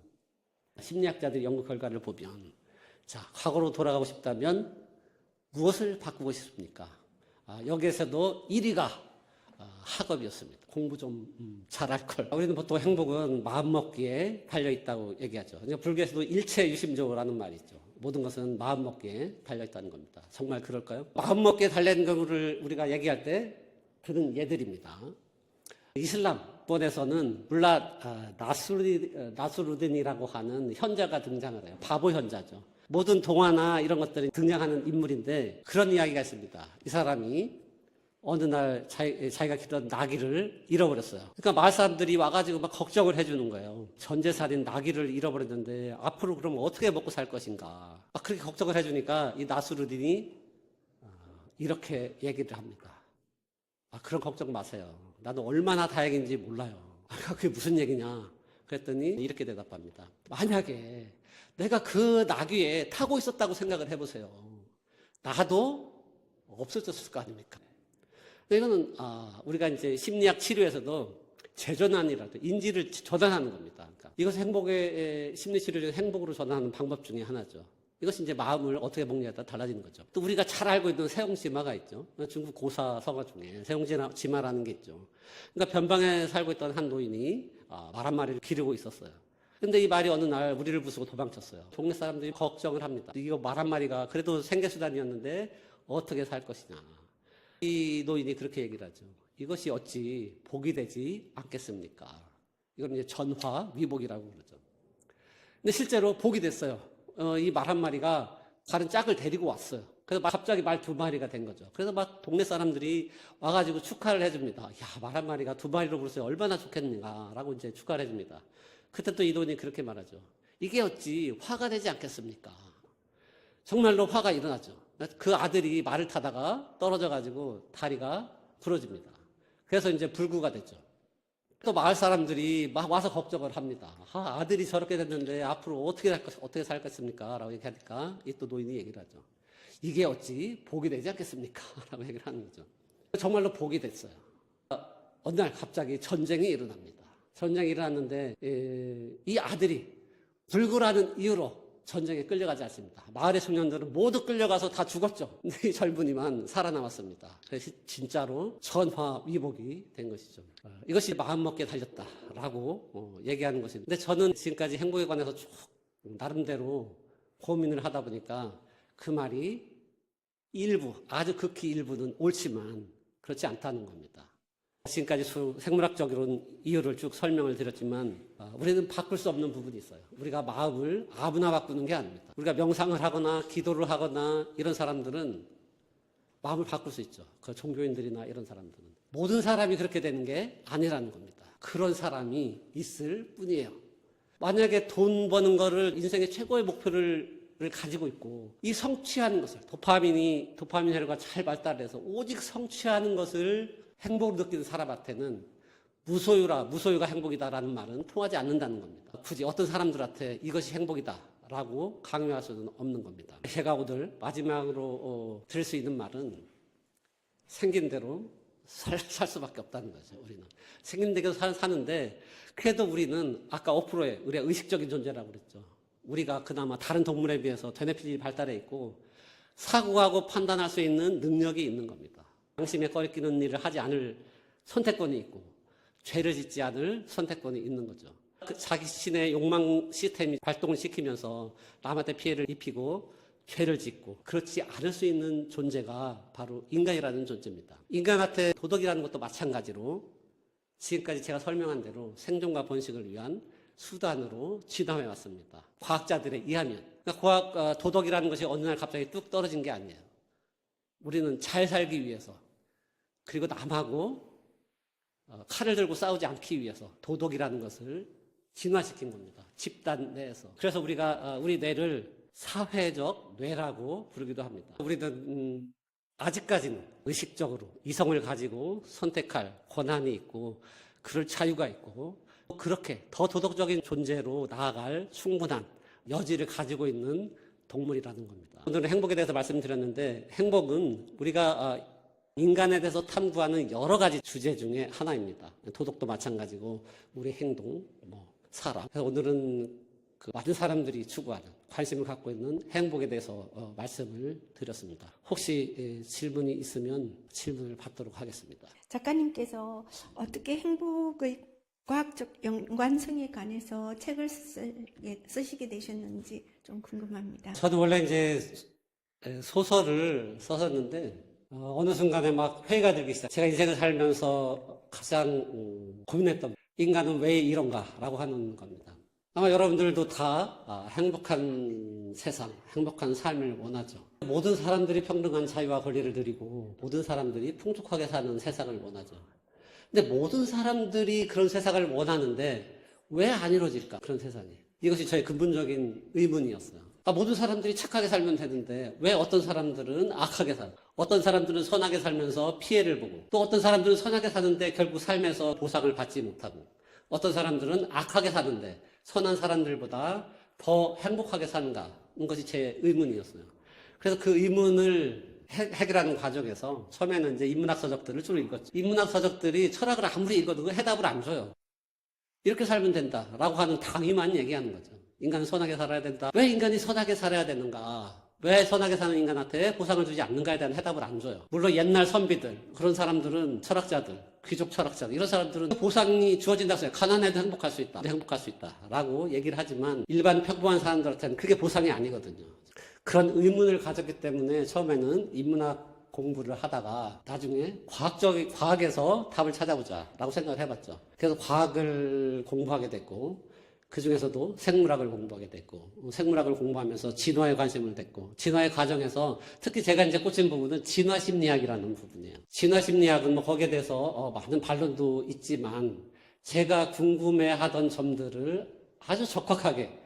심리학자들이 연구 결과를 보면 자, 과거로 돌아가고 싶다면 무엇을 바꾸고 싶습니까? 여기에서도 1위가 학업이었습니다. 공부 좀 잘할 걸. 우리는 보통 행복은 마음먹기에 달려있다고 얘기하죠. 불교에서도 일체유심조라는 말이 있죠. 모든 것은 마음먹기에 달려있다는 겁니다. 정말 그럴까요? 마음먹기에 달려있는 경우를 우리가 얘기할 때 그는 얘들입니다. 이슬람권에서는 물라 나스루딘이라고 하는 현자가 등장을 해요. 바보 현자죠. 모든 동화나 이런 것들이 등장하는 인물인데 그런 이야기가 있습니다. 이 사람이 어느 날 자기가 기르던 나귀를 잃어버렸어요. 그러니까 마을 사람들이 와가지고 막 걱정을 해주는 거예요. 전 재산인 나귀를 잃어버렸는데 앞으로 그럼 어떻게 먹고 살 것인가. 막 그렇게 걱정을 해주니까 이 나스루딘이 이렇게 얘기를 합니다. 그런 걱정 마세요. 나는 얼마나 다행인지 몰라요. 그게 무슨 얘기냐. 그랬더니 이렇게 대답합니다. 만약에 내가 그 나귀에 타고 있었다고 생각을 해보세요. 나도 없어졌을 거 아닙니까? 이거는 우리가 이제 심리학 치료에서도 재전환이라도 인지를 전환하는 겁니다. 그러니까 이것은 행복의 심리 치료를 행복으로 전환하는 방법 중에 하나죠. 이것이 이제 마음을 어떻게 먹냐에 따라 달라지는 거죠. 또 우리가 잘 알고 있는 세옹지마가 있죠. 중국 고사 성어 중에 세옹지마라는 게 있죠. 그러니까 변방에 살고 있던 한 노인이 말 한 마리를 기르고 있었어요. 근데 이 말이 어느 날 우리를 부수고 도망쳤어요. 동네 사람들이 걱정을 합니다. 이거 말 한 마리가 그래도 생계수단이었는데 어떻게 살 것이냐. 이 노인이 그렇게 얘기를 하죠. 이것이 어찌 복이 되지 않겠습니까? 이건 이제 전화 위복이라고 그러죠. 근데 실제로 복이 됐어요. 이 말 한 마리가 다른 짝을 데리고 왔어요. 그래서 갑자기 말 두 마리가 된 거죠. 그래서 막 동네 사람들이 와가지고 축하를 해줍니다. 야, 말 한 마리가 두 마리로 불었어요. 얼마나 좋겠는가라고 이제 축하를 해줍니다. 그때 또 이 노인이 그렇게 말하죠. 이게 어찌 화가 되지 않겠습니까? 정말로 화가 일어나죠. 그 아들이 말을 타다가 떨어져가지고 다리가 부러집니다. 그래서 이제 불구가 됐죠. 또 마을 사람들이 막 와서 걱정을 합니다. 아들이 저렇게 됐는데 앞으로 어떻게 살겠습니까? 라고 얘기하니까 이 또 노인이 얘기를 하죠. 이게 어찌 복이 되지 않겠습니까? 라고 얘기를 하는 거죠. 정말로 복이 됐어요. 어느 날 갑자기 전쟁이 일어납니다. 전쟁이 일어났는데 이 아들이 불구라는 이유로 전쟁에 끌려가지 않습니다. 마을의 청년들은 모두 끌려가서 다 죽었죠. 근데 이 젊은이만 살아남았습니다. 그래서 진짜로 전화위복이 된 것이죠. 이것이 마음먹기에 달렸다라고 얘기하는 것입니다. 근데 저는 지금까지 행복에 관해서 쭉 나름대로 고민을 하다 보니까 그 말이 아주 극히 일부는 옳지만 그렇지 않다는 겁니다. 지금까지 생물학적인 이유를 쭉 설명을 드렸지만 우리는 바꿀 수 없는 부분이 있어요. 우리가 마음을 아무나 바꾸는 게 아닙니다. 우리가 명상을 하거나 기도를 하거나 이런 사람들은 마음을 바꿀 수 있죠. 그 종교인들이나 이런 사람들은. 모든 사람이 그렇게 되는 게 아니라는 겁니다. 그런 사람이 있을 뿐이에요. 만약에 돈 버는 거를 인생의 최고의 목표를 가지고 있고 이 성취하는 것을 도파민 혈류가 잘 발달해서 오직 성취하는 것을 행복을 느끼는 사람한테는 무소유가 행복이다라는 말은 통하지 않는다는 겁니다. 굳이 어떤 사람들한테 이것이 행복이다라고 강요할 수는 없는 겁니다. 제가 오늘 마지막으로 드릴 수 있는 말은 생긴 대로 살 수밖에 없다는 거죠. 우리는 생긴 대로 사는데 그래도 우리는 아까 5%의 우리가 의식적인 존재라고 그랬죠. 우리가 그나마 다른 동물에 비해서 되뇌필이 발달해 있고 사고하고 판단할 수 있는 능력이 있는 겁니다. 양심에 꺼리끼는 일을 하지 않을 선택권이 있고 죄를 짓지 않을 선택권이 있는 거죠. 자기 자신의 욕망 시스템이 발동을 시키면서 남한테 피해를 입히고 죄를 짓고 그렇지 않을 수 있는 존재가 바로 인간이라는 존재입니다. 인간한테 도덕이라는 것도 마찬가지로 지금까지 제가 설명한 대로 생존과 번식을 위한 수단으로 진화해 왔습니다. 과학자들에 의하면. 그러니까 도덕이라는 것이 어느 날 갑자기 뚝 떨어진 게 아니에요. 우리는 잘 살기 위해서 그리고 남하고 칼을 들고 싸우지 않기 위해서 도덕이라는 것을 진화시킨 겁니다. 집단 내에서. 그래서 우리가 우리 뇌를 사회적 뇌라고 부르기도 합니다. 우리는 아직까지는 의식적으로 이성을 가지고 선택할 권한이 있고 그럴 자유가 있고 그렇게 더 도덕적인 존재로 나아갈 충분한 여지를 가지고 있는 동물이라는 겁니다. 오늘은 행복에 대해서 말씀드렸는데 행복은 우리가 인간에 대해서 탐구하는 여러 가지 주제 중에 하나입니다. 도덕도 마찬가지고 우리 행동, 사람. 그래서 오늘은 그 많은 사람들이 추구하는 관심을 갖고 있는 행복에 대해서 말씀을 드렸습니다. 혹시 질문이 있으면 질문을 받도록 하겠습니다. 작가님께서 어떻게 행복의 과학적 연관성에 관해서 책을 쓰시게 되셨는지 좀 궁금합니다. 저도 원래 이제 소설을 썼었는데 어느 순간에 막 회의가 들기 시작. 제가 인생을 살면서 가장 고민했던 인간은 왜 이런가라고 하는 겁니다. 아마 여러분들도 다 행복한 세상, 행복한 삶을 원하죠. 모든 사람들이 평등한 자유와 권리를 누리고 모든 사람들이 풍족하게 사는 세상을 원하죠. 근데 모든 사람들이 그런 세상을 원하는데 왜 안 이루어질까? 그런 세상이. 이것이 저의 근본적인 의문이었어요. 모든 사람들이 착하게 살면 되는데 왜 어떤 사람들은 악하게 살고 어떤 사람들은 선하게 살면서 피해를 보고 또 어떤 사람들은 선하게 사는데 결국 삶에서 보상을 받지 못하고 어떤 사람들은 악하게 사는데 선한 사람들보다 더 행복하게 사는가 하는 것이 제 의문이었어요. 그래서 그 의문을 해결하는 과정에서 처음에는 이제 인문학 서적들을 주로 읽었죠. 인문학 서적들이 철학을 아무리 읽어도 해답을 안 줘요. 이렇게 살면 된다라고 하는 당위만 얘기하는 거죠. 인간은 선하게 살아야 된다. 왜 인간이 선하게 살아야 되는가? 왜 선하게 사는 인간한테 보상을 주지 않는가에 대한 해답을 안 줘요. 물론 옛날 선비들, 그런 사람들은 철학자들, 귀족 철학자들, 이런 사람들은 보상이 주어진다고 해서 가난해도 행복할 수 있다. 행복할 수 있다. 라고 얘기를 하지만 일반 평범한 사람들한테는 그게 보상이 아니거든요. 그런 의문을 가졌기 때문에 처음에는 인문학 공부를 하다가 나중에 과학에서 답을 찾아보자라고 생각을 해봤죠. 그래서 과학을 공부하게 됐고 그 중에서도 생물학을 공부하게 됐고 생물학을 공부하면서 진화에 관심을 갖고 진화의 과정에서 특히 제가 이제 꽂힌 부분은 진화심리학이라는 부분이에요. 진화심리학은 거기에 대해서 많은 반론도 있지만 제가 궁금해하던 점들을 아주 적확하게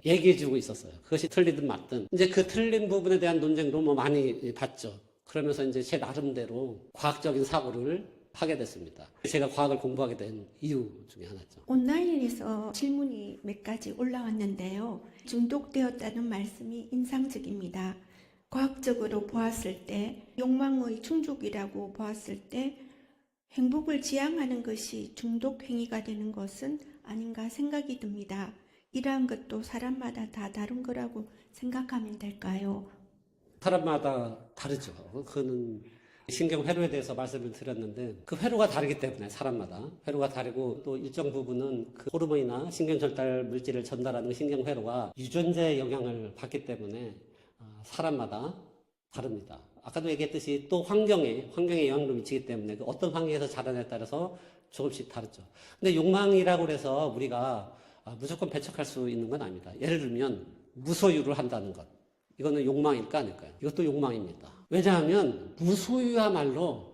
얘기해주고 있었어요. 그것이 틀리든 맞든. 이제 그 틀린 부분에 대한 논쟁도 많이 봤죠. 그러면서 이제 제 나름대로 과학적인 사고를 하게 됐습니다. 제가 과학을 공부하게 된 이유 중에 하나죠. 온라인에서 질문이 몇 가지 올라왔는데요. 중독되었다는 말씀이 인상적입니다. 과학적으로 보았을 때, 욕망의 충족이라고 보았을 때 행복을 지향하는 것이 중독 행위가 되는 것은 아닌가 생각이 듭니다. 이러한 것도 사람마다 다 다른 거라고 생각하면 될까요? 사람마다 다르죠. 그거는 신경회로에 대해서 말씀을 드렸는데 그 회로가 다르기 때문에 사람마다 회로가 다르고 또 일정 부분은 그 호르몬이나 신경전달 물질을 전달하는 신경회로가 유전자의 영향을 받기 때문에 사람마다 다릅니다. 아까도 얘기했듯이 또 환경에 영향을 미치기 때문에 그 어떤 환경에서 자라냐에 따라서 조금씩 다르죠. 근데 욕망이라고 해서 우리가 무조건 배척할 수 있는 건 아닙니다. 예를 들면 무소유를 한다는 것. 이거는 욕망일까 아닐까요? 이것도 욕망입니다. 왜냐하면 무소유야말로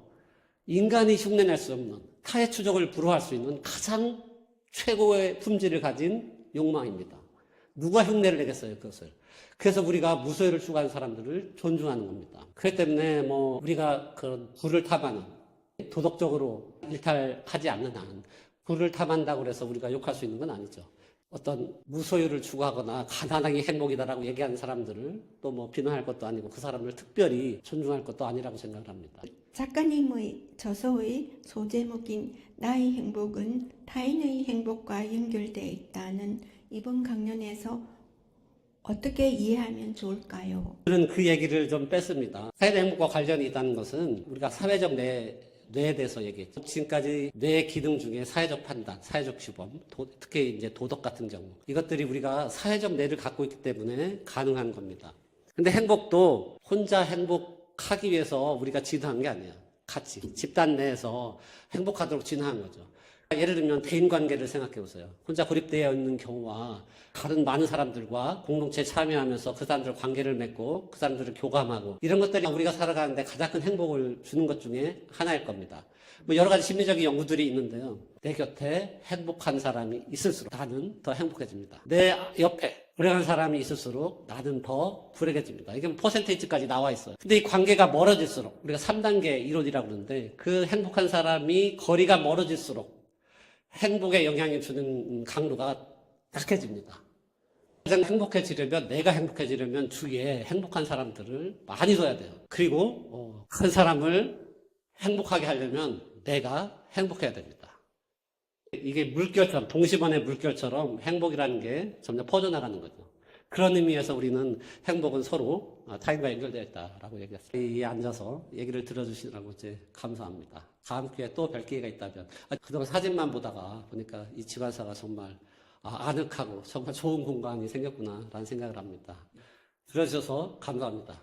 인간이 흉내낼 수 없는 타의 추적을 불허할 수 있는 가장 최고의 품질을 가진 욕망입니다. 누가 흉내를 내겠어요, 그것을. 그래서 우리가 무소유를 추구하는 사람들을 존중하는 겁니다. 그렇기 때문에 우리가 그런 부를 탐하는 도덕적으로 일탈하지 않는 한 부를 탐한다고 해서 우리가 욕할 수 있는 건 아니죠. 어떤 무소유를 추구하거나 가난하기 행복이다라고 얘기하는 사람들을 또 비난할 것도 아니고 그 사람을 특별히 존중할 것도 아니라고 생각을 합니다. 작가님의 저서의 소제목인 나의 행복은 타인의 행복과 연결되어 있다는 이번 강연에서 어떻게 이해하면 좋을까요? 저는 그 얘기를 좀 뺐습니다. 사회적 행복과 관련이 있다는 것은 우리가 사회적 뇌에 대해서 얘기했죠. 지금까지 뇌의 기능 중에 사회적 판단, 사회적 규범, 특히 이제 도덕 같은 경우 이것들이 우리가 사회적 뇌를 갖고 있기 때문에 가능한 겁니다. 근데 행복도 혼자 행복하기 위해서 우리가 진화한 게 아니에요. 같이 집단 내에서 행복하도록 진화한 거죠. 예를 들면 대인관계를 생각해 보세요. 혼자 고립되어 있는 경우와 다른 많은 사람들과 공동체에 참여하면서 그 사람들 관계를 맺고 그 사람들을 교감하고 이런 것들이 우리가 살아가는데 가장 큰 행복을 주는 것 중에 하나일 겁니다. 여러 가지 심리적인 연구들이 있는데요. 내 곁에 행복한 사람이 있을수록 나는 더 행복해집니다. 내 옆에 불행한 사람이 있을수록 나는 더 불행해집니다. 이게 퍼센테이지까지 나와 있어요. 근데 이 관계가 멀어질수록 우리가 3단계 이론이라고 그러는데 그 행복한 사람이 거리가 멀어질수록 행복에 영향을 주는 강도가 약해집니다. 가장 행복해지려면, 내가 행복해지려면 주위에 행복한 사람들을 많이 둬야 돼요. 그리고 그 사람을 행복하게 하려면 내가 행복해야 됩니다. 이게 물결처럼, 동심원의 물결처럼 행복이라는 게 점점 퍼져나가는 거죠. 그런 의미에서 우리는 행복은 서로 타인과 연결되어 있다라고 얘기했어요. 이 앉아서 얘기를 들어주시느라고 이제 감사합니다. 다음 기회에 또 뵐 기회가 있다면 그동안 사진만 보다가 보니까 이 지관사가 정말 아늑하고 정말 좋은 공간이 생겼구나라는 생각을 합니다. 들어주셔서 감사합니다.